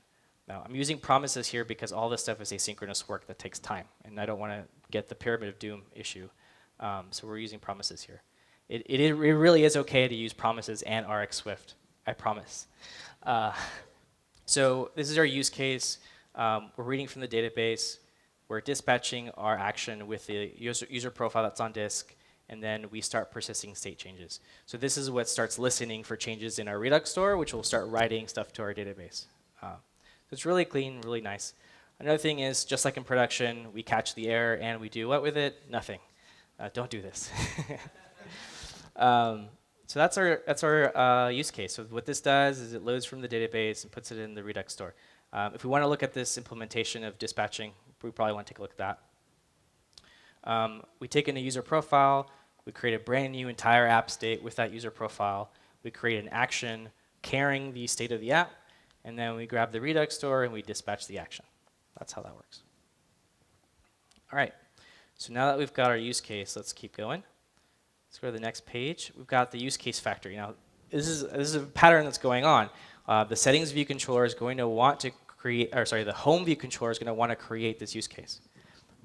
Now, I'm using promises here because all this stuff is asynchronous work that takes time, and I don't want to get the pyramid of doom issue. So we're using promises here. It really is okay to use promises and RxSwift, I promise. So this is our use case. We're reading from the database. We're dispatching our action with the user profile that's on disk, and then we start persisting state changes. So this is what starts listening for changes in our Redux store, which will start writing stuff to our database. So it's really clean, really nice. Another thing is, just like in production, we catch the error and we do what with it? Nothing. Don't do this. So that's our use case. So what this does is it loads from the database and puts it in the Redux store. If we want to look at this implementation of dispatching, we probably want to take a look at that. We take in a user profile. We create a brand new entire app state with that user profile. We create an action carrying the state of the app. And then we grab the Redux store and we dispatch the action. That's how that works. All right. So now that we've got our use case, let's keep going. Let's go to the next page. We've got the use case factory. Now, this is a pattern that's going on. The settings view controller is going to want to create, or sorry, the home view controller is going to want to create this use case.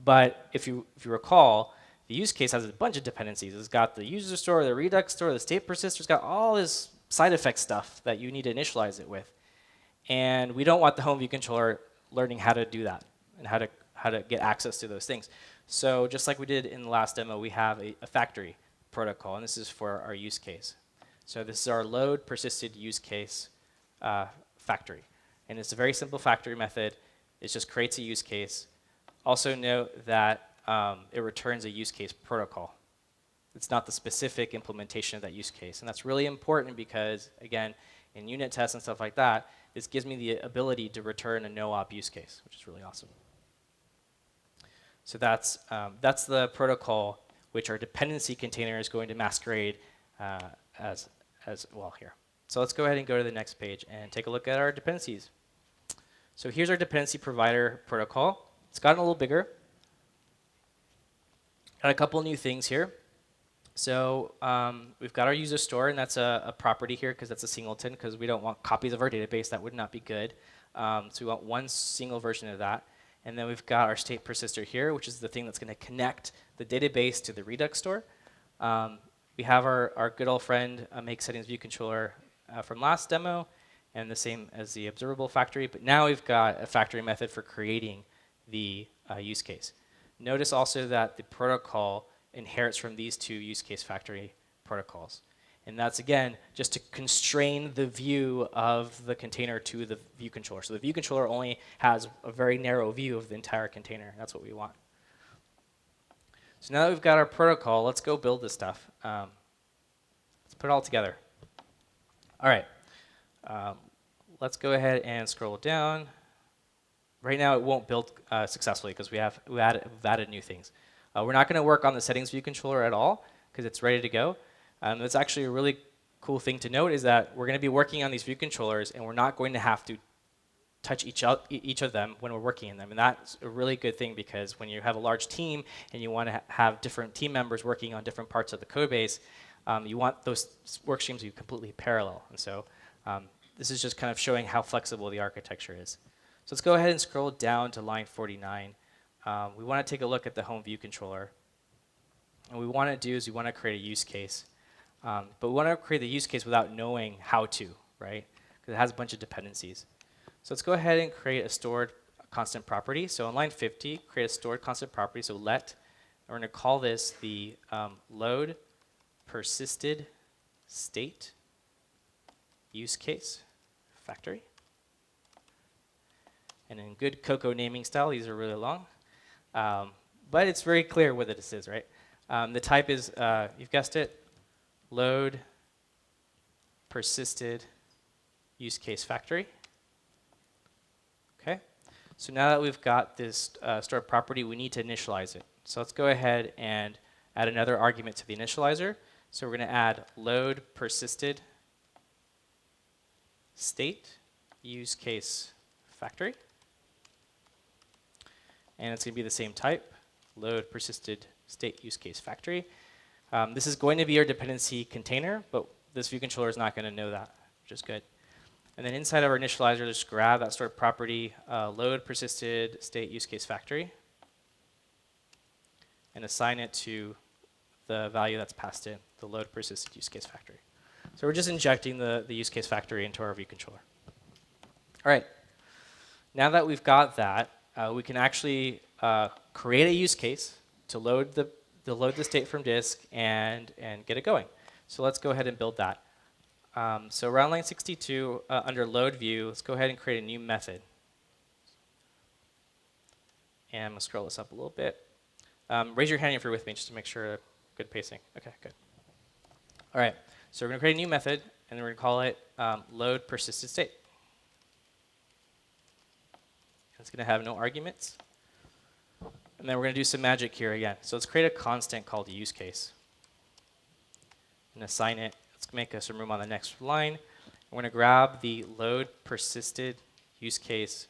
But if you recall, the use case has a bunch of dependencies. It's got the user store, the Redux store, the state persister. It's got all this side effect stuff that you need to initialize it with. And we don't want the home view controller learning how to do that and how to get access to those things. So just like we did in the last demo, we have a factory protocol, and this is for our use case. So this is our load persisted use case factory. And it's a very simple factory method. It just creates a use case. Also note that it returns a use case protocol. It's not the specific implementation of that use case. And that's really important because, again, in unit tests and stuff like that, this gives me the ability to return a no-op use case, which is really awesome. So that's the protocol which our dependency container is going to masquerade as well here. So let's go ahead and go to the next page and take a look at our dependencies. So here's our dependency provider protocol. It's gotten a little bigger. Got a couple new things here. So we've got our user store, and that's a property here because that's a singleton because we don't want copies of our database. That would not be good. So we want one single version of that. And then we've got our state persister here, which is the thing that's going to connect the database to the Redux store. We have our good old friend make settings view controller from last demo, and the same as the observable factory. But now we've got a factory method for creating the use case. Notice also that the protocol inherits from these two use case factory protocols. And that's, again, just to constrain the view of the container to the view controller. So the view controller only has a very narrow view of the entire container. That's what we want. So now that we've got our protocol, let's go build this stuff. Let's put it all together. All right. Let's go ahead and scroll down. Right now, it won't build successfully because we've added new things. We're not going to work on the settings view controller at all because it's ready to go. That's actually a really cool thing to note is that we're going to be working on these view controllers, and we're not going to have to touch each of them when we're working in them. And that's a really good thing because when you have a large team and you want to have different team members working on different parts of the code base, you want those work streams to be completely parallel. And so this is just kind of showing how flexible the architecture is. So let's go ahead and scroll down to line 49. We want to take a look at the home view controller. And what we want to do is we want to create a use case. But we want to create the use case without knowing how to, right? Because it has a bunch of dependencies. So let's go ahead and create a stored constant property. So on line 50, create a stored constant property. So let, and we're going to call this the load persisted state use case factory. And in good Cacheaux naming style, these are really long. But it's very clear what this is, right? The type is, you've guessed it, load persisted use case factory. Okay. So now that we've got this stored property, we need to initialize it. So let's go ahead and add another argument to the initializer. So we're going to add load persisted state use case factory. And it's going to be the same type, load persisted state use case factory. This is going to be our dependency container, but this view controller is not going to know that, which is good. And then inside of our initializer, just grab that stored property, load persisted state use case factory, and assign it to the value that's passed in, the load persisted use case factory. So we're just injecting the use case factory into our view controller. All right. Now that we've got that, we can actually create a use case to load the state from disk and get it going. So let's go ahead and build that. So around line 62, under load view, let's go ahead and create a new method. And I'm going to scroll this up a little bit. Raise your hand if you're with me, just to make sure good pacing. Okay, good. All right, so we're going to create a new method, and we're going to call it load persisted state. It's going to have no arguments. And then we're going to do some magic here again. So let's create a constant called use case. And assign it. Let's make some room on the next line. We're going to grab the load persisted use case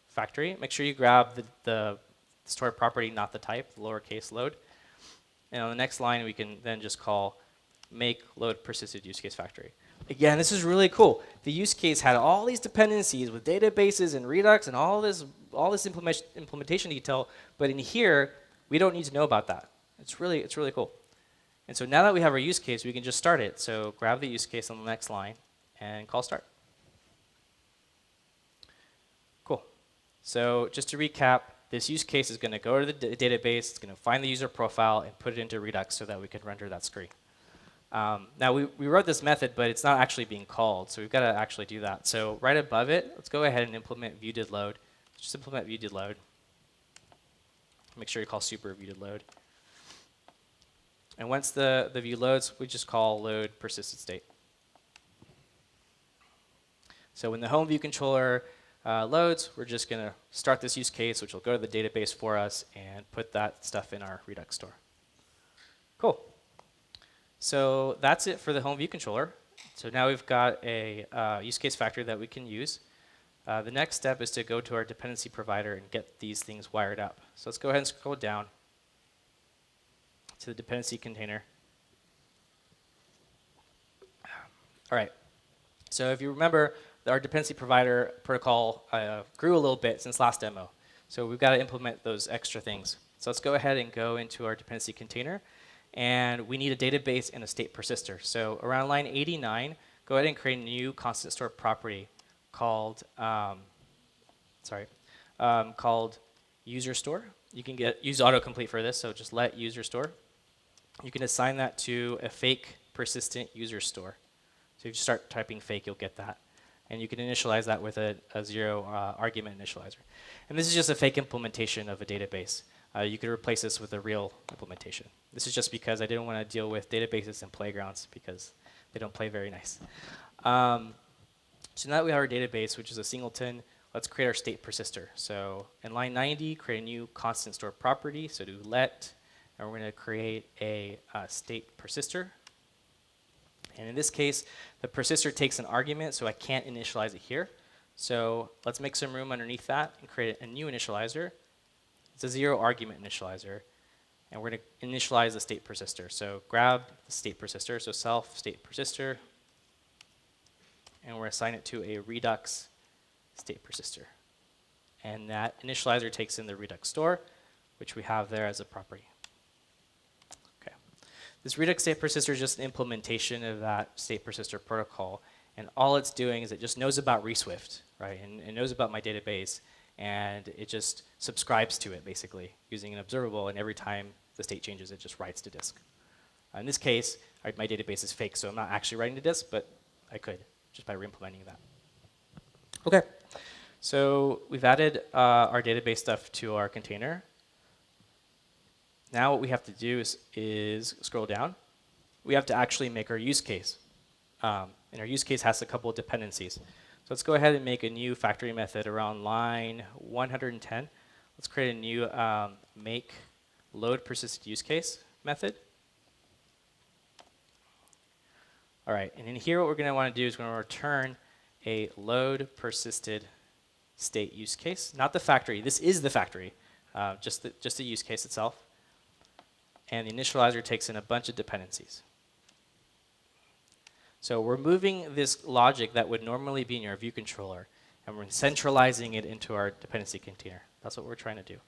factory. Make sure you grab the stored property, not the type, the lowercase load. And on the next line, we can then just call make load persisted use case factory. Again, this is really cool. The use case had all these dependencies with databases and Redux and all this implementation detail, but in here, we don't need to know about that. It's really cool. And so now that we have our use case, we can just start it. So grab the use case on the next line and call start. Cool. So just to recap, this use case is going to go to the database, it's going to find the user profile and put it into Redux so that we can render that screen. Now we wrote this method, but it's not actually being called, so we've got to actually do that. So right above it, let's go ahead and implement viewDidLoad. Just implement viewDidLoad. Make sure you call super viewDidLoad. And once the view loads, we just call load persisted state. So when the home view controller loads, we're just going to start this use case, which will go to the database for us and put that stuff in our Redux store. Cool. So that's it for the home view controller. So now we've got a use case factory that we can use. The next step is to go to our dependency provider and get these things wired up. So let's go ahead and scroll down to the dependency container. All right. So if you remember, our dependency provider protocol grew a little bit since last demo. So we've got to implement those extra things. So let's go ahead and go into our dependency container. And we need a database and a state persister. So around line 89, go ahead and create a new constant store property called called user store. You can use autocomplete for this, so just let user store. You can assign that to a fake persistent user store. So if you start typing fake, you'll get that. And you can initialize that with a 0 argument initializer. And this is just a fake implementation of a database. You could replace this with a real implementation. This is just because I didn't want to deal with databases and playgrounds because they don't play very nice. So now that we have our database, which is a singleton, let's create our state persister. So in line 90, create a new constant store property. So do let, and we're going to create a state persister. And in this case, the persister takes an argument, so I can't initialize it here. So let's make some room underneath that and create a new initializer. It's a 0 argument initializer. And we're going to initialize the state persister. So grab the state persister, so self state persister. And we're going to assign it to a Redux state persister. And that initializer takes in the Redux store, which we have there as a property. Okay. This Redux state persister is just an implementation of that state persister protocol. And all it's doing is it just knows about RxSwift, right? And it knows about my database. And it just subscribes to it, basically, using an observable. And every time the state changes, it just writes to disk. In this case, my database is fake, so I'm not actually writing to disk, but I could just by re-implementing that. OK. So we've added our database stuff to our container. Now what we have to do is scroll down. We have to actually make our use case. And our use case has a couple of dependencies. So let's go ahead and make a new factory method around line 110. Let's create a new make load persisted use case method. All right, and in here what we're going to want to do is we're going to return a load persisted state use case. Not the factory. This is the factory, just the use case itself. And the initializer takes in a bunch of dependencies. So we're moving this logic that would normally be in your view controller, and we're centralizing it into our dependency container. That's what we're trying to do.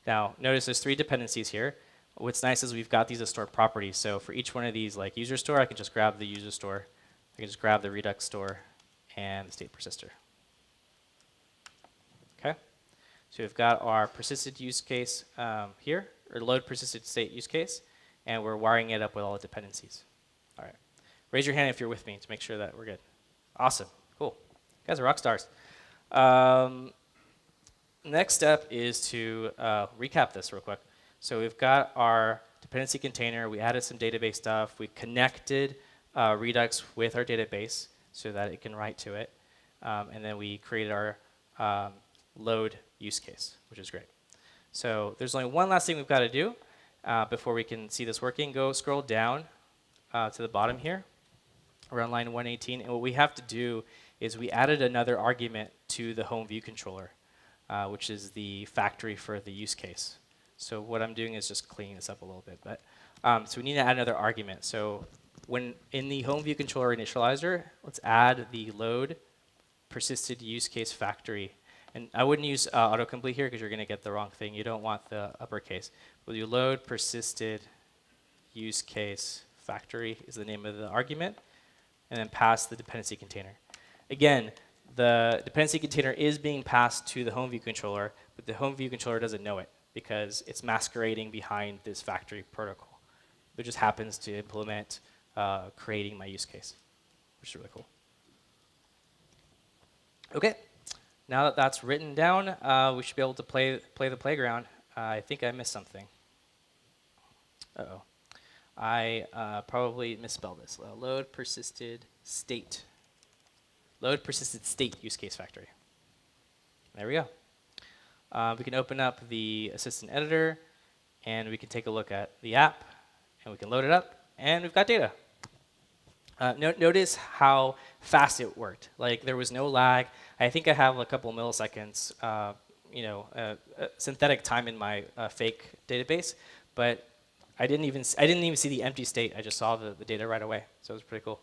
Now, notice there's 3 dependencies here. What's nice is we've got these as stored properties. So for each one of these, like user store, I can just grab the user store. I can just grab the Redux store and the state persister. OK? So we've got our persisted use case here, or load persisted state use case, and we're wiring it up with all the dependencies. All right. Raise your hand if you're with me to make sure that we're good. Awesome. Cool. You guys are rock stars. Next step is to recap this real quick. So we've got our dependency container. We added some database stuff. We connected Redux with our database so that it can write to it. And then we created our load use case, which is great. So there's only one last thing we've got to do before we can see this working. Go scroll down to the bottom here, around line 118. And what we have to do is we added another argument to the home view controller, which is the factory for the use case. So what I'm doing is just cleaning this up a little bit. But so we need to add another argument. So when in the home view controller initializer, let's add the load persisted use case factory. And I wouldn't use autocomplete here because you're going to get the wrong thing. You don't want the uppercase. But you load persisted use case factory is the name of the argument, and then pass the dependency container. Again, the dependency container is being passed to the home view controller, but the home view controller doesn't know it because it's masquerading behind this factory protocol. It just happens to implement creating my use case, which is really cool. OK. Now that that's written down, we should be able to play the playground. I think I missed something. Uh-oh. I probably misspelled this. Load persisted state. Load persisted state use case factory. There we go. We can open up the assistant editor, and we can take a look at the app, and we can load it up, and we've got data. Notice how fast it worked. Like there was no lag. I think I have a couple milliseconds, synthetic time in my fake database, but I didn't even see the empty state. I just saw the data right away. So it was pretty cool.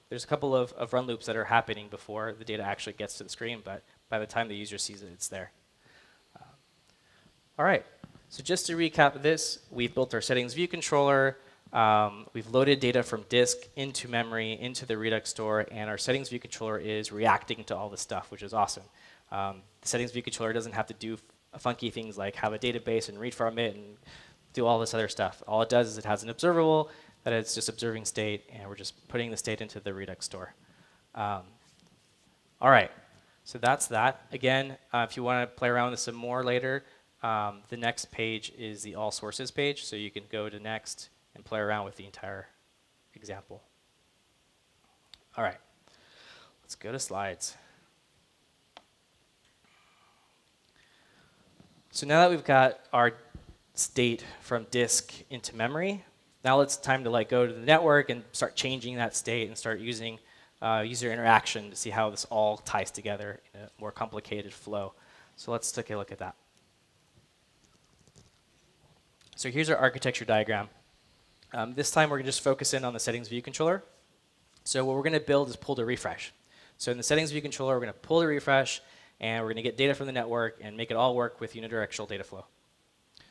There's a couple of run loops that are happening before the data actually gets to the screen, but by the time the user sees it, it's there. All right. So just to recap this, we've built our settings view controller. We've loaded data from disk into memory, into the Redux store, and our settings view controller is reacting to all this stuff, which is awesome. The settings view controller doesn't have to do funky things like have a database and read from it and do all this other stuff. All it does is it has an observable that it's just observing state, and we're just putting the state into the Redux store. All right, so that's that. Again, if you want to play around with this some more later, the next page is the all sources page, so you can go to next and play around with the entire example. All right, let's go to slides. So now that we've got our state from disk into memory, now it's time to go to the network and start changing that state and start using user interaction to see how this all ties together in a more complicated flow. So let's take a look at that. So here's our architecture diagram. This time we're going to just focus in on the settings view controller. So what we're going to build is pull to refresh. So in the settings view controller, we're going to pull to refresh, and we're going to get data from the network and make it all work with unidirectional data flow.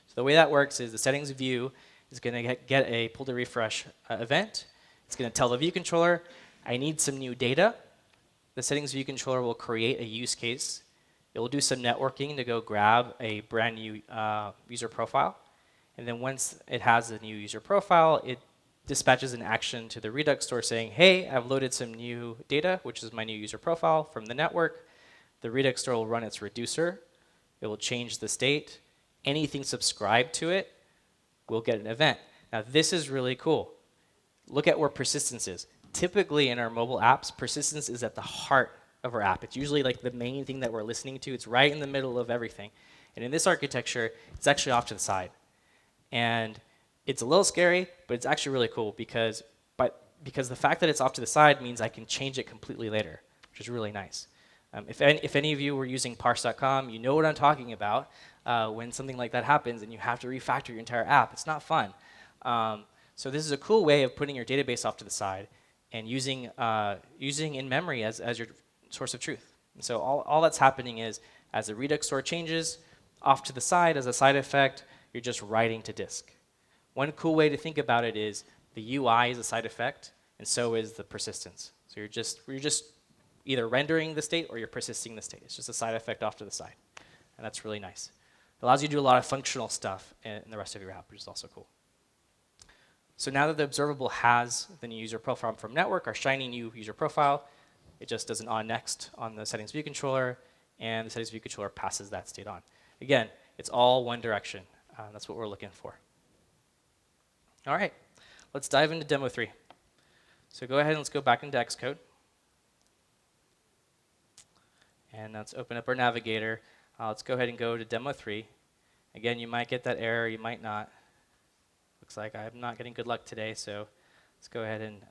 So the way that works is the settings view is going to get a pull to refresh event. It's going to tell the view controller, I need some new data. The settings view controller will create a use case. It will do some networking to go grab a brand new user profile. And then once it has a new user profile, it dispatches an action to the Redux store saying, hey, I've loaded some new data, which is my new user profile from the network. The Redux store will run its reducer. It will change the state. Anything subscribed to it will get an event. Now, this is really cool. Look at where persistence is. Typically, in our mobile apps, persistence is at the heart of our app. It's usually like the main thing that we're listening to. It's right in the middle of everything. And in this architecture, it's actually off to the side. And it's a little scary, but it's actually really cool because the fact that it's off to the side means I can change it completely later, which is really nice. If any of you were using parse.com, you know what I'm talking about when something like that happens and you have to refactor your entire app. It's not fun. So this is a cool way of putting your database off to the side and using in-memory as your source of truth. And so all that's happening is as the Redux store changes, off to the side as a side effect, you're just writing to disk. One cool way to think about it is the UI is a side effect, and so is the persistence. So you're just either rendering the state or you're persisting the state. It's just a side effect off to the side, and that's really nice. It allows you to do a lot of functional stuff in the rest of your app, which is also cool. So now that the observable has the new user profile from network, our shiny new user profile, it just does an on next on the settings view controller, and the settings view controller passes that state on. Again, it's all one direction. That's what we're looking for. All right, let's dive into demo 3. So go ahead and let's go back into Xcode. And let's open up our navigator. Let's go ahead and go to demo 3. Again, you might get that error, you might not. Looks like I'm not getting good luck today, so let's go ahead and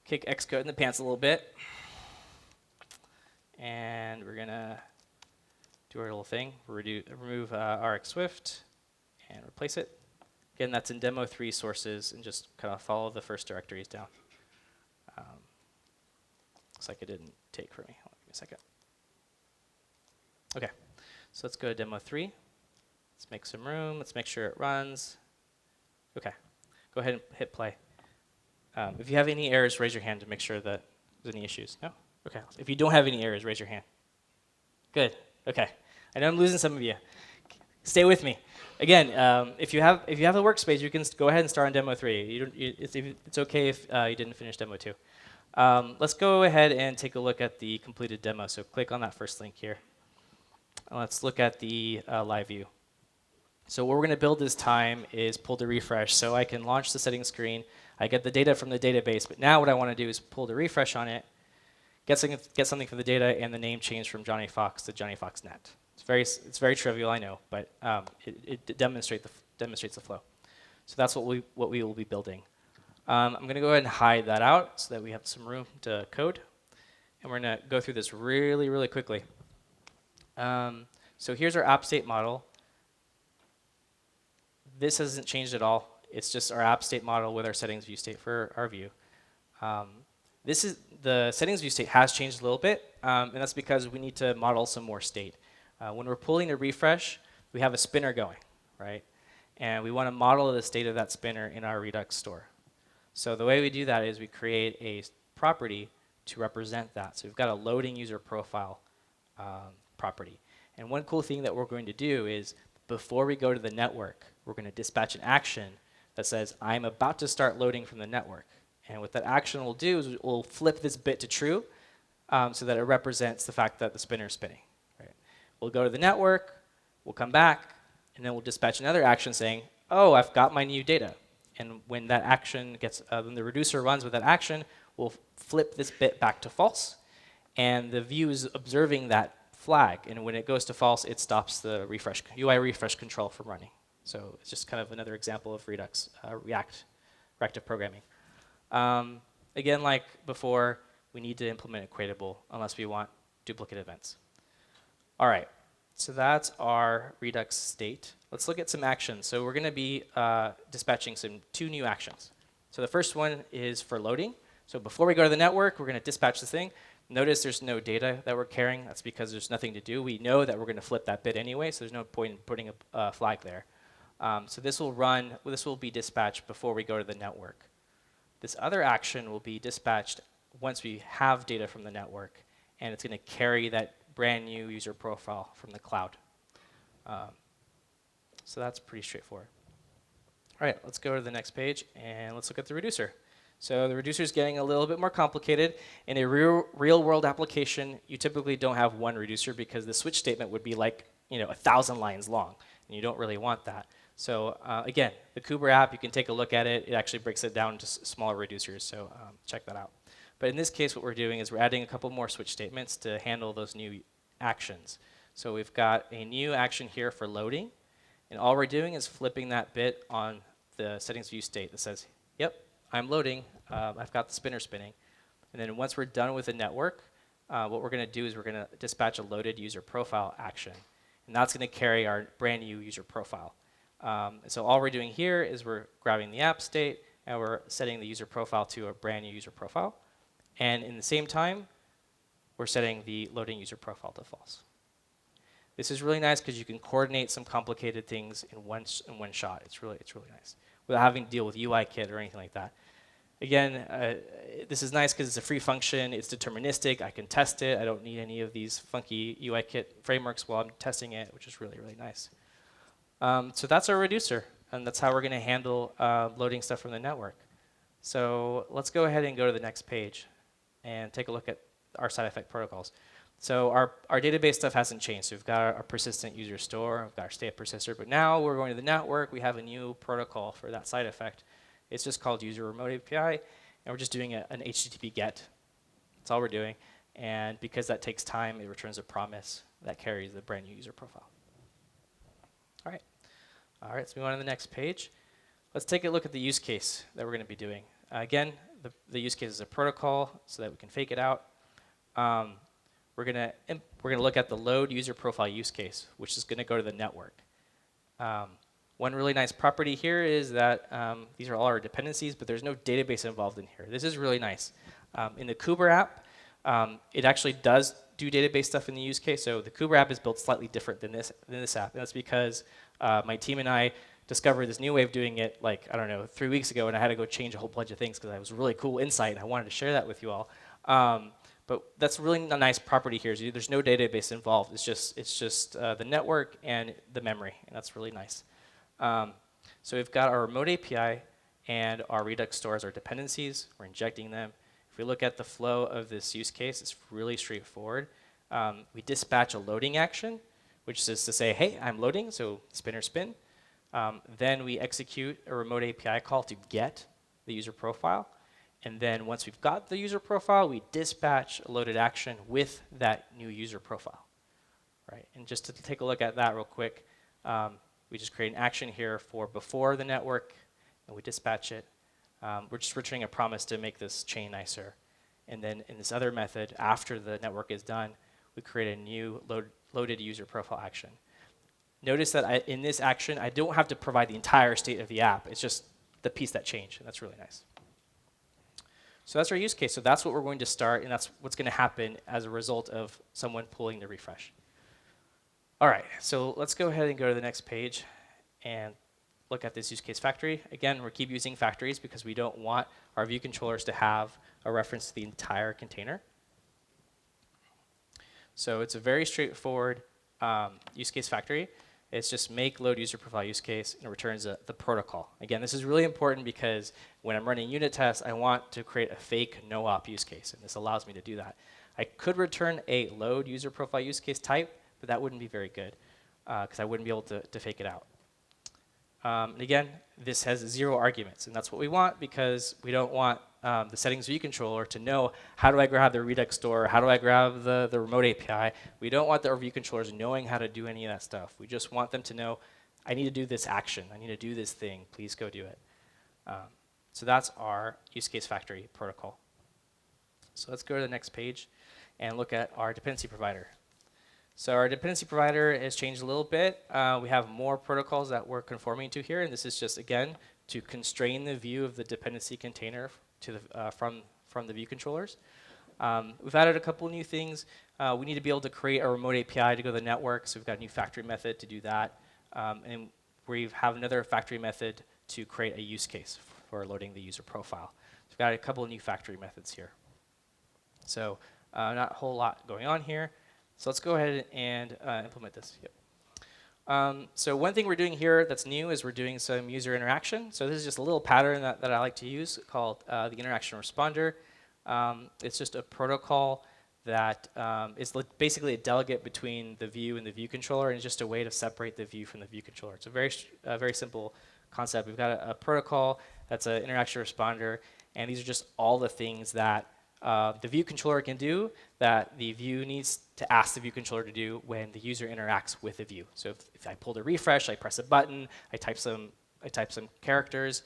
kick Xcode in the pants a little bit. And we're going to do our little thing, remove RxSwift and replace it. Again, that's in demo 3 sources, and just kind of follow the first directories down. Looks like it didn't take for me. Hold on, give me a second. Okay, so let's go to demo 3. Let's make some room. Let's make sure it runs. Okay, go ahead and hit play. If you have any errors, raise your hand to make sure that there's any issues. No? Okay. If you don't have any errors, raise your hand. Good. Okay. I know I'm losing some of you. Stay with me. Again, if you have the workspace, you can go ahead and start on demo 3. It's okay if you didn't finish demo 2. Let's go ahead and take a look at the completed demo. So click on that first link here. And let's look at the live view. So what we're going to build this time is pull to refresh. So I can launch the settings screen. I get the data from the database. But now what I want to do is pull to refresh on it, get something from the data, and the name change from Johnny Fox to Johnny Fox Net. It's very trivial, I know, but it demonstrates the flow. So that's what we will be building. I'm going to go ahead and hide that out so that we have some room to code. And we're going to go through this really, really quickly. So here's our app state model. This hasn't changed at all. It's just our app state model with our settings view state for our view. The settings view state has changed a little bit, and that's because we need to model some more state. When we're pulling a refresh, we have a spinner going, right? And we want to model the state of that spinner in our Redux store. So the way we do that is we create a property to represent that. So we've got a loading user profile property. And one cool thing that we're going to do is before we go to the network, we're going to dispatch an action that says, I'm about to start loading from the network. And what that action will do is we'll flip this bit to true so that it represents the fact that the spinner is spinning. Right? We'll go to the network, we'll come back, and then we'll dispatch another action saying, oh, I've got my new data. And when that action gets, when the reducer runs with that action, we'll flip this bit back to false. And the view is observing that flag. And when it goes to false, it stops the UI refresh control from running. So it's just kind of another example of Redux, reactive programming. Again, like before, we need to implement equatable unless we want duplicate events. All right, so that's our Redux state. Let's look at some actions. So we're going to be dispatching two new actions. So the first one is for loading. So before we go to the network, we're going to dispatch this thing. Notice there's no data that we're carrying. That's because there's nothing to do. We know that we're going to flip that bit anyway, so there's no point in putting a flag there. So this will be dispatched before we go to the network. This other action will be dispatched once we have data from the network, and it's going to carry that brand new user profile from the cloud. So that's pretty straightforward. All right, let's go to the next page, and let's look at the reducer. So the reducer is getting a little bit more complicated. In a real-world application, you typically don't have one reducer because the switch statement would be like 1,000 lines long, and you don't really want that. So again, the Kuber app, you can take a look at it. It actually breaks it down into smaller reducers, so check that out. But in this case, what we're doing is we're adding a couple more switch statements to handle those new actions. So we've got a new action here for loading, and all we're doing is flipping that bit on the settings view state that says, yep, I'm loading, I've got the spinner spinning. And then once we're done with the network, what we're going to do is we're going to dispatch a loaded user profile action. And that's going to carry our brand new user profile. So all we're doing here is we're grabbing the app state, and we're setting the user profile to a brand new user profile. And in the same time, we're setting the loading user profile to false. This is really nice because you can coordinate some complicated things in one shot. It's really nice without having to deal with UIKit or anything like that. Again, this is nice because it's a free function. It's deterministic. I can test it. I don't need any of these funky UIKit frameworks while I'm testing it, which is really nice. So that's our reducer, and that's how we're going to handle loading stuff from the network. So let's go ahead and go to the next page and take a look at our side effect protocols. So our database stuff hasn't changed. So we've got our persistent user store, we've got our state persistor, but now we're going to the network. We have a new protocol for that side effect. It's just called user remote API, and we're just doing an HTTP GET. That's all we're doing. And because that takes time, it returns a promise that carries the brand new user profile. All right, let's move on to the next page. Let's take a look at the use case that we're going to be doing. Again, the use case is a protocol so that we can fake it out. We're going to look at the load user profile use case, which is going to go to the network. One really nice property here is that these are all our dependencies, but there's no database involved in here. This is really nice. In the Kuber app, it actually does do database stuff in the use case. So the Kuber app is built slightly different than this app, and that's because my team and I discovered this new way of doing it, like, I don't know, 3 weeks ago, and I had to go change a whole bunch of things because it was a really cool insight, and I wanted to share that with you all. But that's really a nice property here. Is there's no database involved. It's just the network and the memory, and that's really nice. So we've got our remote API and our Redux store as our dependencies. We're injecting them. If we look at the flow of this use case, it's really straightforward. We dispatch a loading action, which is to say, hey, I'm loading, so spinner spin. Then we execute a remote API call to get the user profile. And then once we've got the user profile, we dispatch a loaded action with that new user profile. Right? And just to take a look at that real quick, we just create an action here for before the network, and we dispatch it. We're just returning a promise to make this chain nicer. And then in this other method, after the network is done, we create a new loaded user profile action. Notice that in this action, I don't have to provide the entire state of the app. It's just the piece that changed, and that's really nice. So that's our use case. So that's what we're going to start, and that's what's going to happen as a result of someone pulling the refresh. All right, so let's go ahead and go to the next page and look at this use case factory. Again, we'll keep using factories because we don't want our view controllers to have a reference to the entire container. So it's a very straightforward use case factory. It's just make load user profile use case, and it returns the protocol. Again, this is really important because when I'm running unit tests, I want to create a fake no-op use case, and this allows me to do that. I could return a load user profile use case type, but that wouldn't be very good because I wouldn't be able to fake it out. And again, this has 0 arguments, and that's what we want because we don't want the settings view controller to know how do I grab the Redux store, how do I grab the remote API. We don't want the view controllers knowing how to do any of that stuff. We just want them to know, I need to do this action, I need to do this thing, please go do it. So that's our use case factory protocol. So let's go to the next page and look at our dependency provider. So our dependency provider has changed a little bit. We have more protocols that we're conforming to here, and this is just, again, to constrain the view of the dependency container to the, from the view controllers. We've added a couple new things. We need to be able to create a remote API to go to the network, so we've got a new factory method to do that. And we have another factory method to create a use case for loading the user profile. So we've got a couple of new factory methods here. So not a whole lot going on here. So let's go ahead and implement this. Yep. So one thing we're doing here that's new is we're doing some user interaction. So this is just a little pattern that I like to use called the interaction responder. It's just a protocol that is basically a delegate between the view and the view controller, and it's just a way to separate the view from the view controller. It's a very simple concept. We've got a protocol that's an interaction responder, and these are just all the things that the view controller can do that the view needs to ask the view controller to do when the user interacts with the view. So if I pull the refresh, I press a button, I type some characters,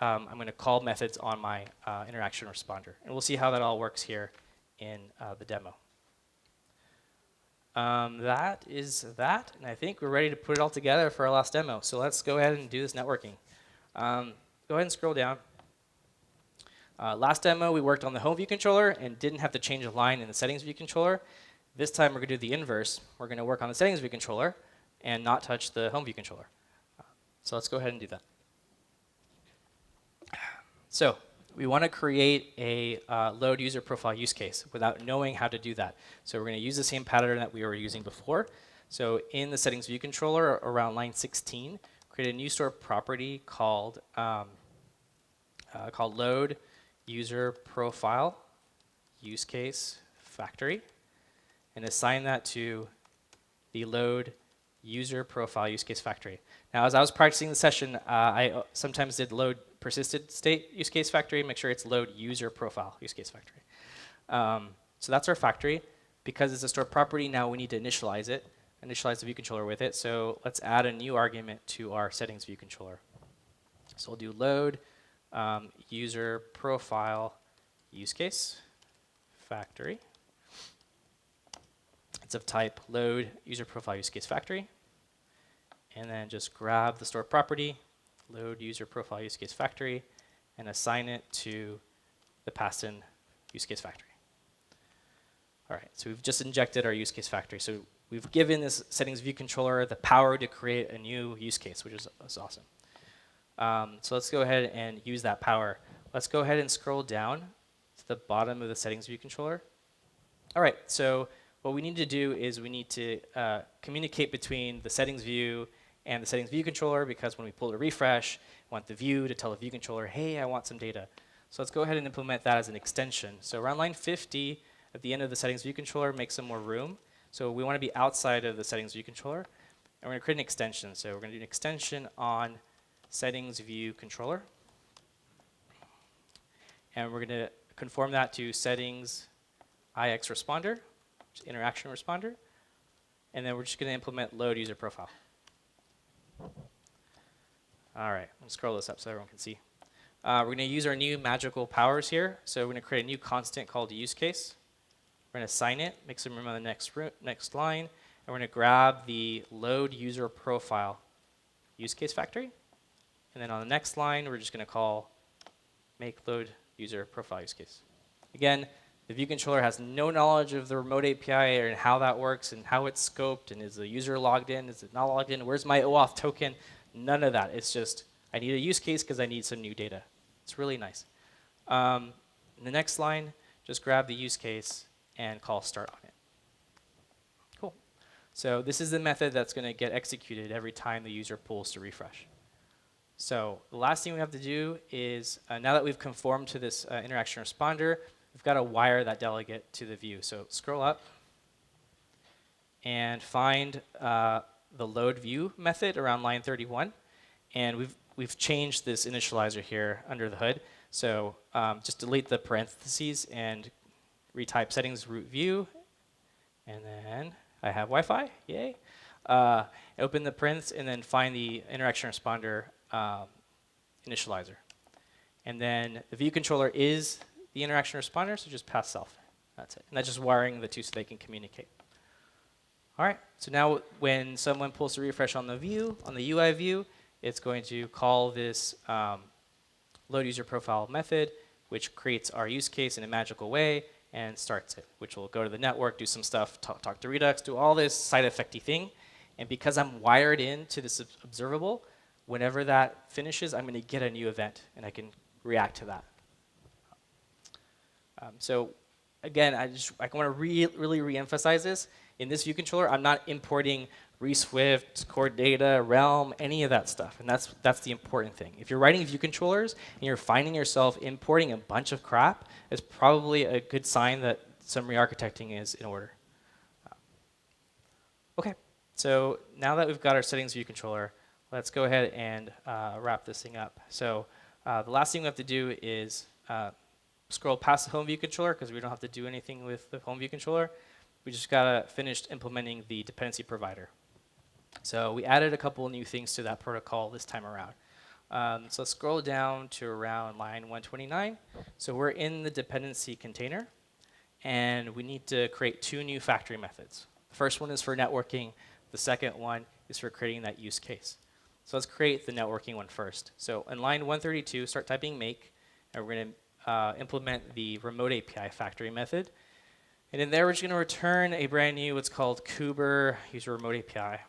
I'm going to call methods on my interaction responder. And we'll see how that all works here in the demo. That is that, and I think we're ready to put it all together for our last demo. So let's go ahead and do this networking. Go ahead and scroll down. Last demo, we worked on the home view controller and didn't have to change a line in the settings view controller. This time, we're going to do the inverse. We're going to work on the settings view controller and not touch the home view controller. So let's go ahead and do that. So we want to create a load user profile use case without knowing how to do that. So we're going to use the same pattern that we were using before. So in the settings view controller, around line 16, create a new store property called load user profile use case factory, and assign that to the load user profile use case factory. Now, as I was practicing the session, I sometimes did load persisted state use case factory, make sure it's load user profile use case factory. So that's our factory. Because it's a stored property, now we need to initialize it, initialize the view controller with it. So let's add a new argument to our settings view controller. So we'll do load user profile use case factory. It's of type load user profile use case factory. And then just grab the stored property, load user profile use case factory, and assign it to the passed-in use case factory. All right, so we've just injected our use case factory. So we've given this settings view controller the power to create a new use case, which is awesome. So let's go ahead and use that power. Let's go ahead and scroll down to the bottom of the settings view controller. All right, so what we need to do is we need to communicate between the settings view and the settings view controller, because when we pull a refresh, we want the view to tell the view controller, hey, I want some data. So let's go ahead and implement that as an extension. So around line 50, at the end of the settings view controller, make some more room. So we want to be outside of the settings view controller, and we're going to create an extension. So we're going to do an extension on settings view controller, and we're going to conform that to settings IX responder, which is interaction responder, and then we're just going to implement load user profile. All right, I'm going to scroll this up so everyone can see. We're going to use our new magical powers here. So we're going to create a new constant called use case. We're going to assign it, make some room on the next line, and we're going to grab the load user profile use case factory. And then on the next line, we're just going to call make load user profile use case. Again, the view controller has no knowledge of the remote API and how that works and how it's scoped, and is the user logged in, is it not logged in, where's my OAuth token? None of that. It's just, I need a use case because I need some new data. It's really nice. In the next line, just grab the use case and call start on it. Cool. So this is the method that's going to get executed every time the user pulls to refresh. So the last thing we have to do is, now that we've conformed to this interaction responder, we've got to wire that delegate to the view. So scroll up and find the load view method around line 31. And we've changed this initializer here under the hood. So just delete the parentheses and retype settings root view. And then I have Wi-Fi, yay. Open the parentheses and then find the interaction responder initializer. And then the view controller is the interaction responder, so just pass self. That's it. And that's just wiring the two so they can communicate. All right, so now when someone pulls to refresh on the view, on the UI view, it's going to call this load user profile method, which creates our use case in a magical way and starts it, which will go to the network, do some stuff, talk to Redux, do all this side effecty thing, And because I'm wired into this observable, whenever that finishes, I'm going to get a new event, and I can react to that. So again, I want to really re-emphasize this. In this view controller, I'm not importing RxSwift, core data, realm, any of that stuff. And that's the important thing. If you're writing view controllers and you're finding yourself importing a bunch of crap, it's probably a good sign that some re-architecting is in order. Okay, so now that we've got our settings view controller, let's go ahead and wrap this thing up. So the last thing we have to do is scroll past the home view controller because we don't have to do anything with the home view controller. We just got to finish implementing the dependency provider. So we added a couple of new things to that protocol this time around. So let's scroll down to around line 129. So we're in the dependency container, and we need to create two new factory methods. The first one is for networking. The second one is for creating that use case. So let's create the networking one first. So in line 132, start typing make, and we're going to implement the remote API factory method. And in there, we're just going to return a brand new what's called Kuber user remote API.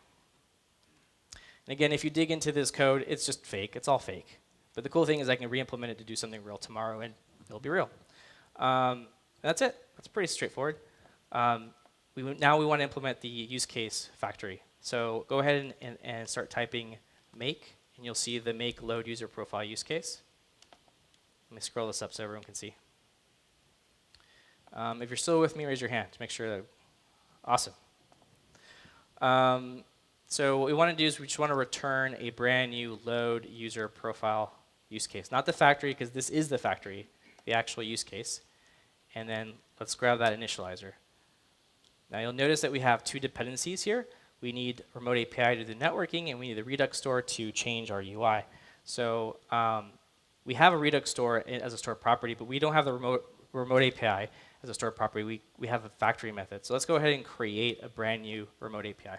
And again, if you dig into this code, it's just fake. It's all fake. But the cool thing is I can re-implement it to do something real tomorrow, and it'll be real. That's it. That's pretty straightforward. Now we want to implement the use case factory. So go ahead and start typing make, and you'll see the make load user profile use case. Let me scroll this up so everyone can see. If you're still with me, raise your hand to make sure that. Awesome. So what we want to do is we just want to return a brand new load user profile use case. Not the factory, because this is the factory, the actual use case. And then let's grab that initializer. Now you'll notice that we have two dependencies here. We need remote API to do networking, and we need the Redux store to change our UI. So we have a Redux store as a store property, but we don't have the remote API as a store property. We have a factory method. So let's go ahead and create a brand new remote API.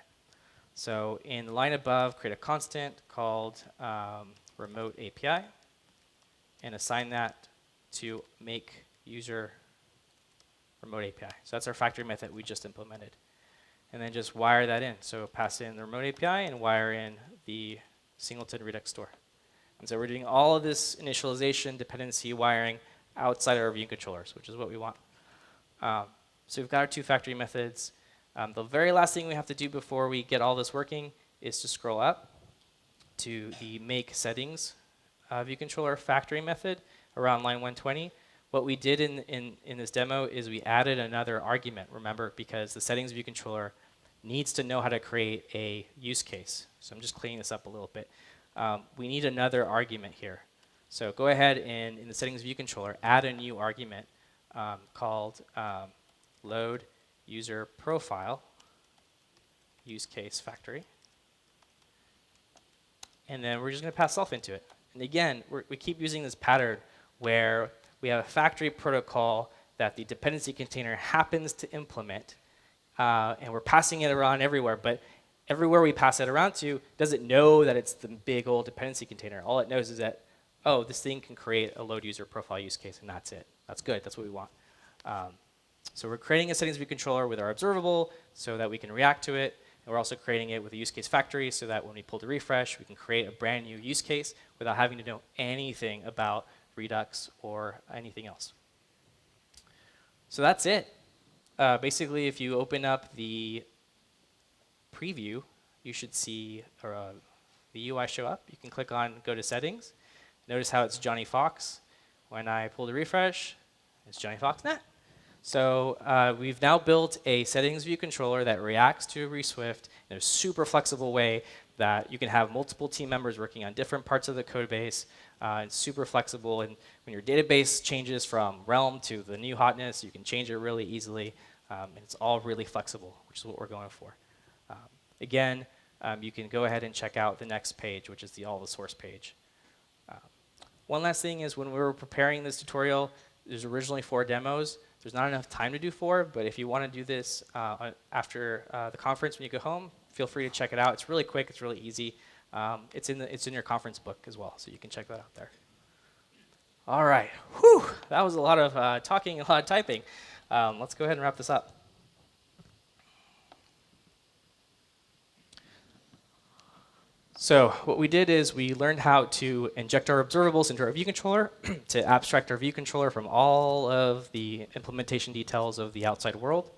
So in the line above, create a constant called remote API, and assign that to make user remote API. So that's our factory method we just implemented. And then just wire that in. So pass in the remote API and wire in the singleton Redux store. And so we're doing all of this initialization, dependency, wiring outside our view controllers, which is what we want. So we've got our two factory methods. The very last thing we have to do before we get all this working is to scroll up to the make settings view controller factory method around line 120. What we did in this demo is we added another argument, remember, because the settings view controller needs to know how to create a use case. So I'm just cleaning this up a little bit. We need another argument here. So go ahead and in the settings view controller, add a new argument called load user profile use case factory. And then we're just going to pass self into it. And again, we keep using this pattern where we have a factory protocol that the dependency container happens to implement, and we're passing it around everywhere. But everywhere we pass it around to doesn't know that it's the big old dependency container. All it knows is that, oh, this thing can create a load user profile use case, and that's it. That's good. That's what we want. So we're creating a settings view controller with our observable so that we can react to it. And we're also creating it with a use case factory so that when we pull the refresh, we can create a brand new use case without having to know anything about Redux or anything else. So that's it. Basically, if you open up the preview, you should see the UI show up. You can click on Go to Settings. Notice how it's Johnny Fox. When I pull the refresh, it's Johnny Fox Net. So we've now built a settings view controller that reacts to RxSwift in a super flexible way that you can have multiple team members working on different parts of the code base. It's super flexible, and when your database changes from realm to the new hotness, you can change it really easily, and it's all really flexible, which is what we're going for. Again, you can go ahead and check out the next page, which is all the source page. One last thing is when we were preparing this tutorial, there's originally 4 demos. There's not enough time to do 4, but if you want to do this after the conference when you go home, feel free to check it out. It's really quick. It's really easy. It's in your conference book as well, so you can check that out there. All right. Whew. That was a lot of talking, a lot of typing. Let's go ahead and wrap this up. So what we did is we learned how to inject our observables into our view controller, to abstract our view controller from all of the implementation details of the outside world.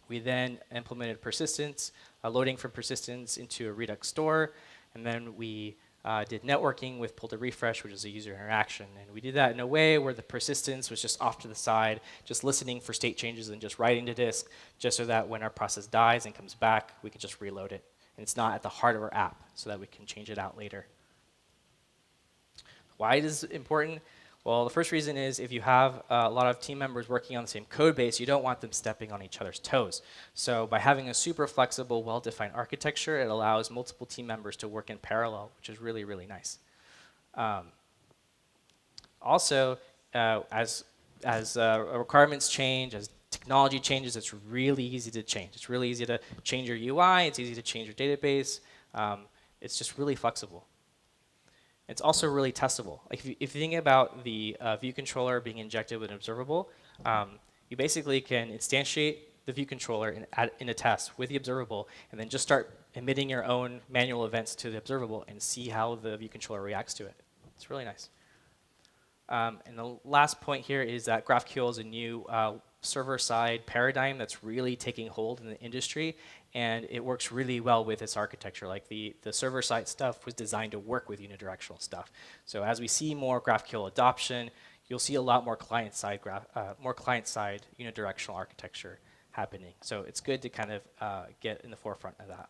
We then implemented persistence, loading from persistence into a Redux store, and then we did networking with pull to refresh, which is a user interaction. And we did that in a way where the persistence was just off to the side, just listening for state changes and just writing to disk, just so that when our process dies and comes back, we can just reload it. And it's not at the heart of our app, so that we can change it out later. Why is it important? Well, the first reason is if you have a lot of team members working on the same code base, you don't want them stepping on each other's toes. So by having a super flexible, well-defined architecture, it allows multiple team members to work in parallel, which is really, really nice. Also, as requirements change, as technology changes, it's really easy to change. It's really easy to change your UI. It's easy to change your database. It's just really flexible. It's also really testable. Like if you think about the view controller being injected with an observable, you basically can instantiate the view controller in a test with the observable, and then just start emitting your own manual events to the observable and see how the view controller reacts to it. It's really nice. And the last point here is that GraphQL is a new server-side paradigm that's really taking hold in the industry, and it works really well with this architecture. Like the server-side stuff was designed to work with unidirectional stuff. So as we see more GraphQL adoption, you'll see a lot more client-side unidirectional architecture happening. So it's good to kind of get in the forefront of that.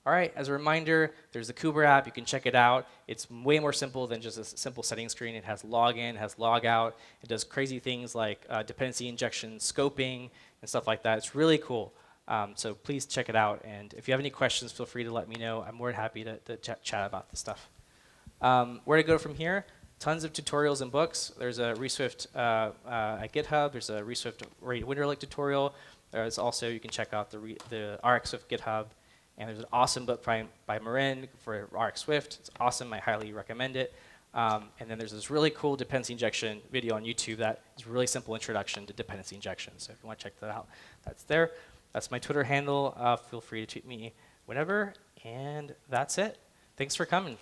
All right, as a reminder, there's the Kuber app. You can check it out. It's way more simple than just a simple settings screen. It has login, it has logout. It does crazy things like dependency injection, scoping, and stuff like that. It's really cool. So please check it out. And if you have any questions, feel free to let me know. I'm more than happy to chat about this stuff. Where to go from here? Tons of tutorials and books. There's a ReSwift at GitHub. There's a ReSwift rate Winterlick tutorial. There's also, you can check out the RxSwift GitHub. And there's an awesome book by Rene for RxSwift. It's awesome. I highly recommend it. And then there's this really cool dependency injection video on YouTube that is a really simple introduction to dependency injection. So if you want to check that out, that's there. That's my Twitter handle. Feel free to tweet me whenever. And that's it. Thanks for coming.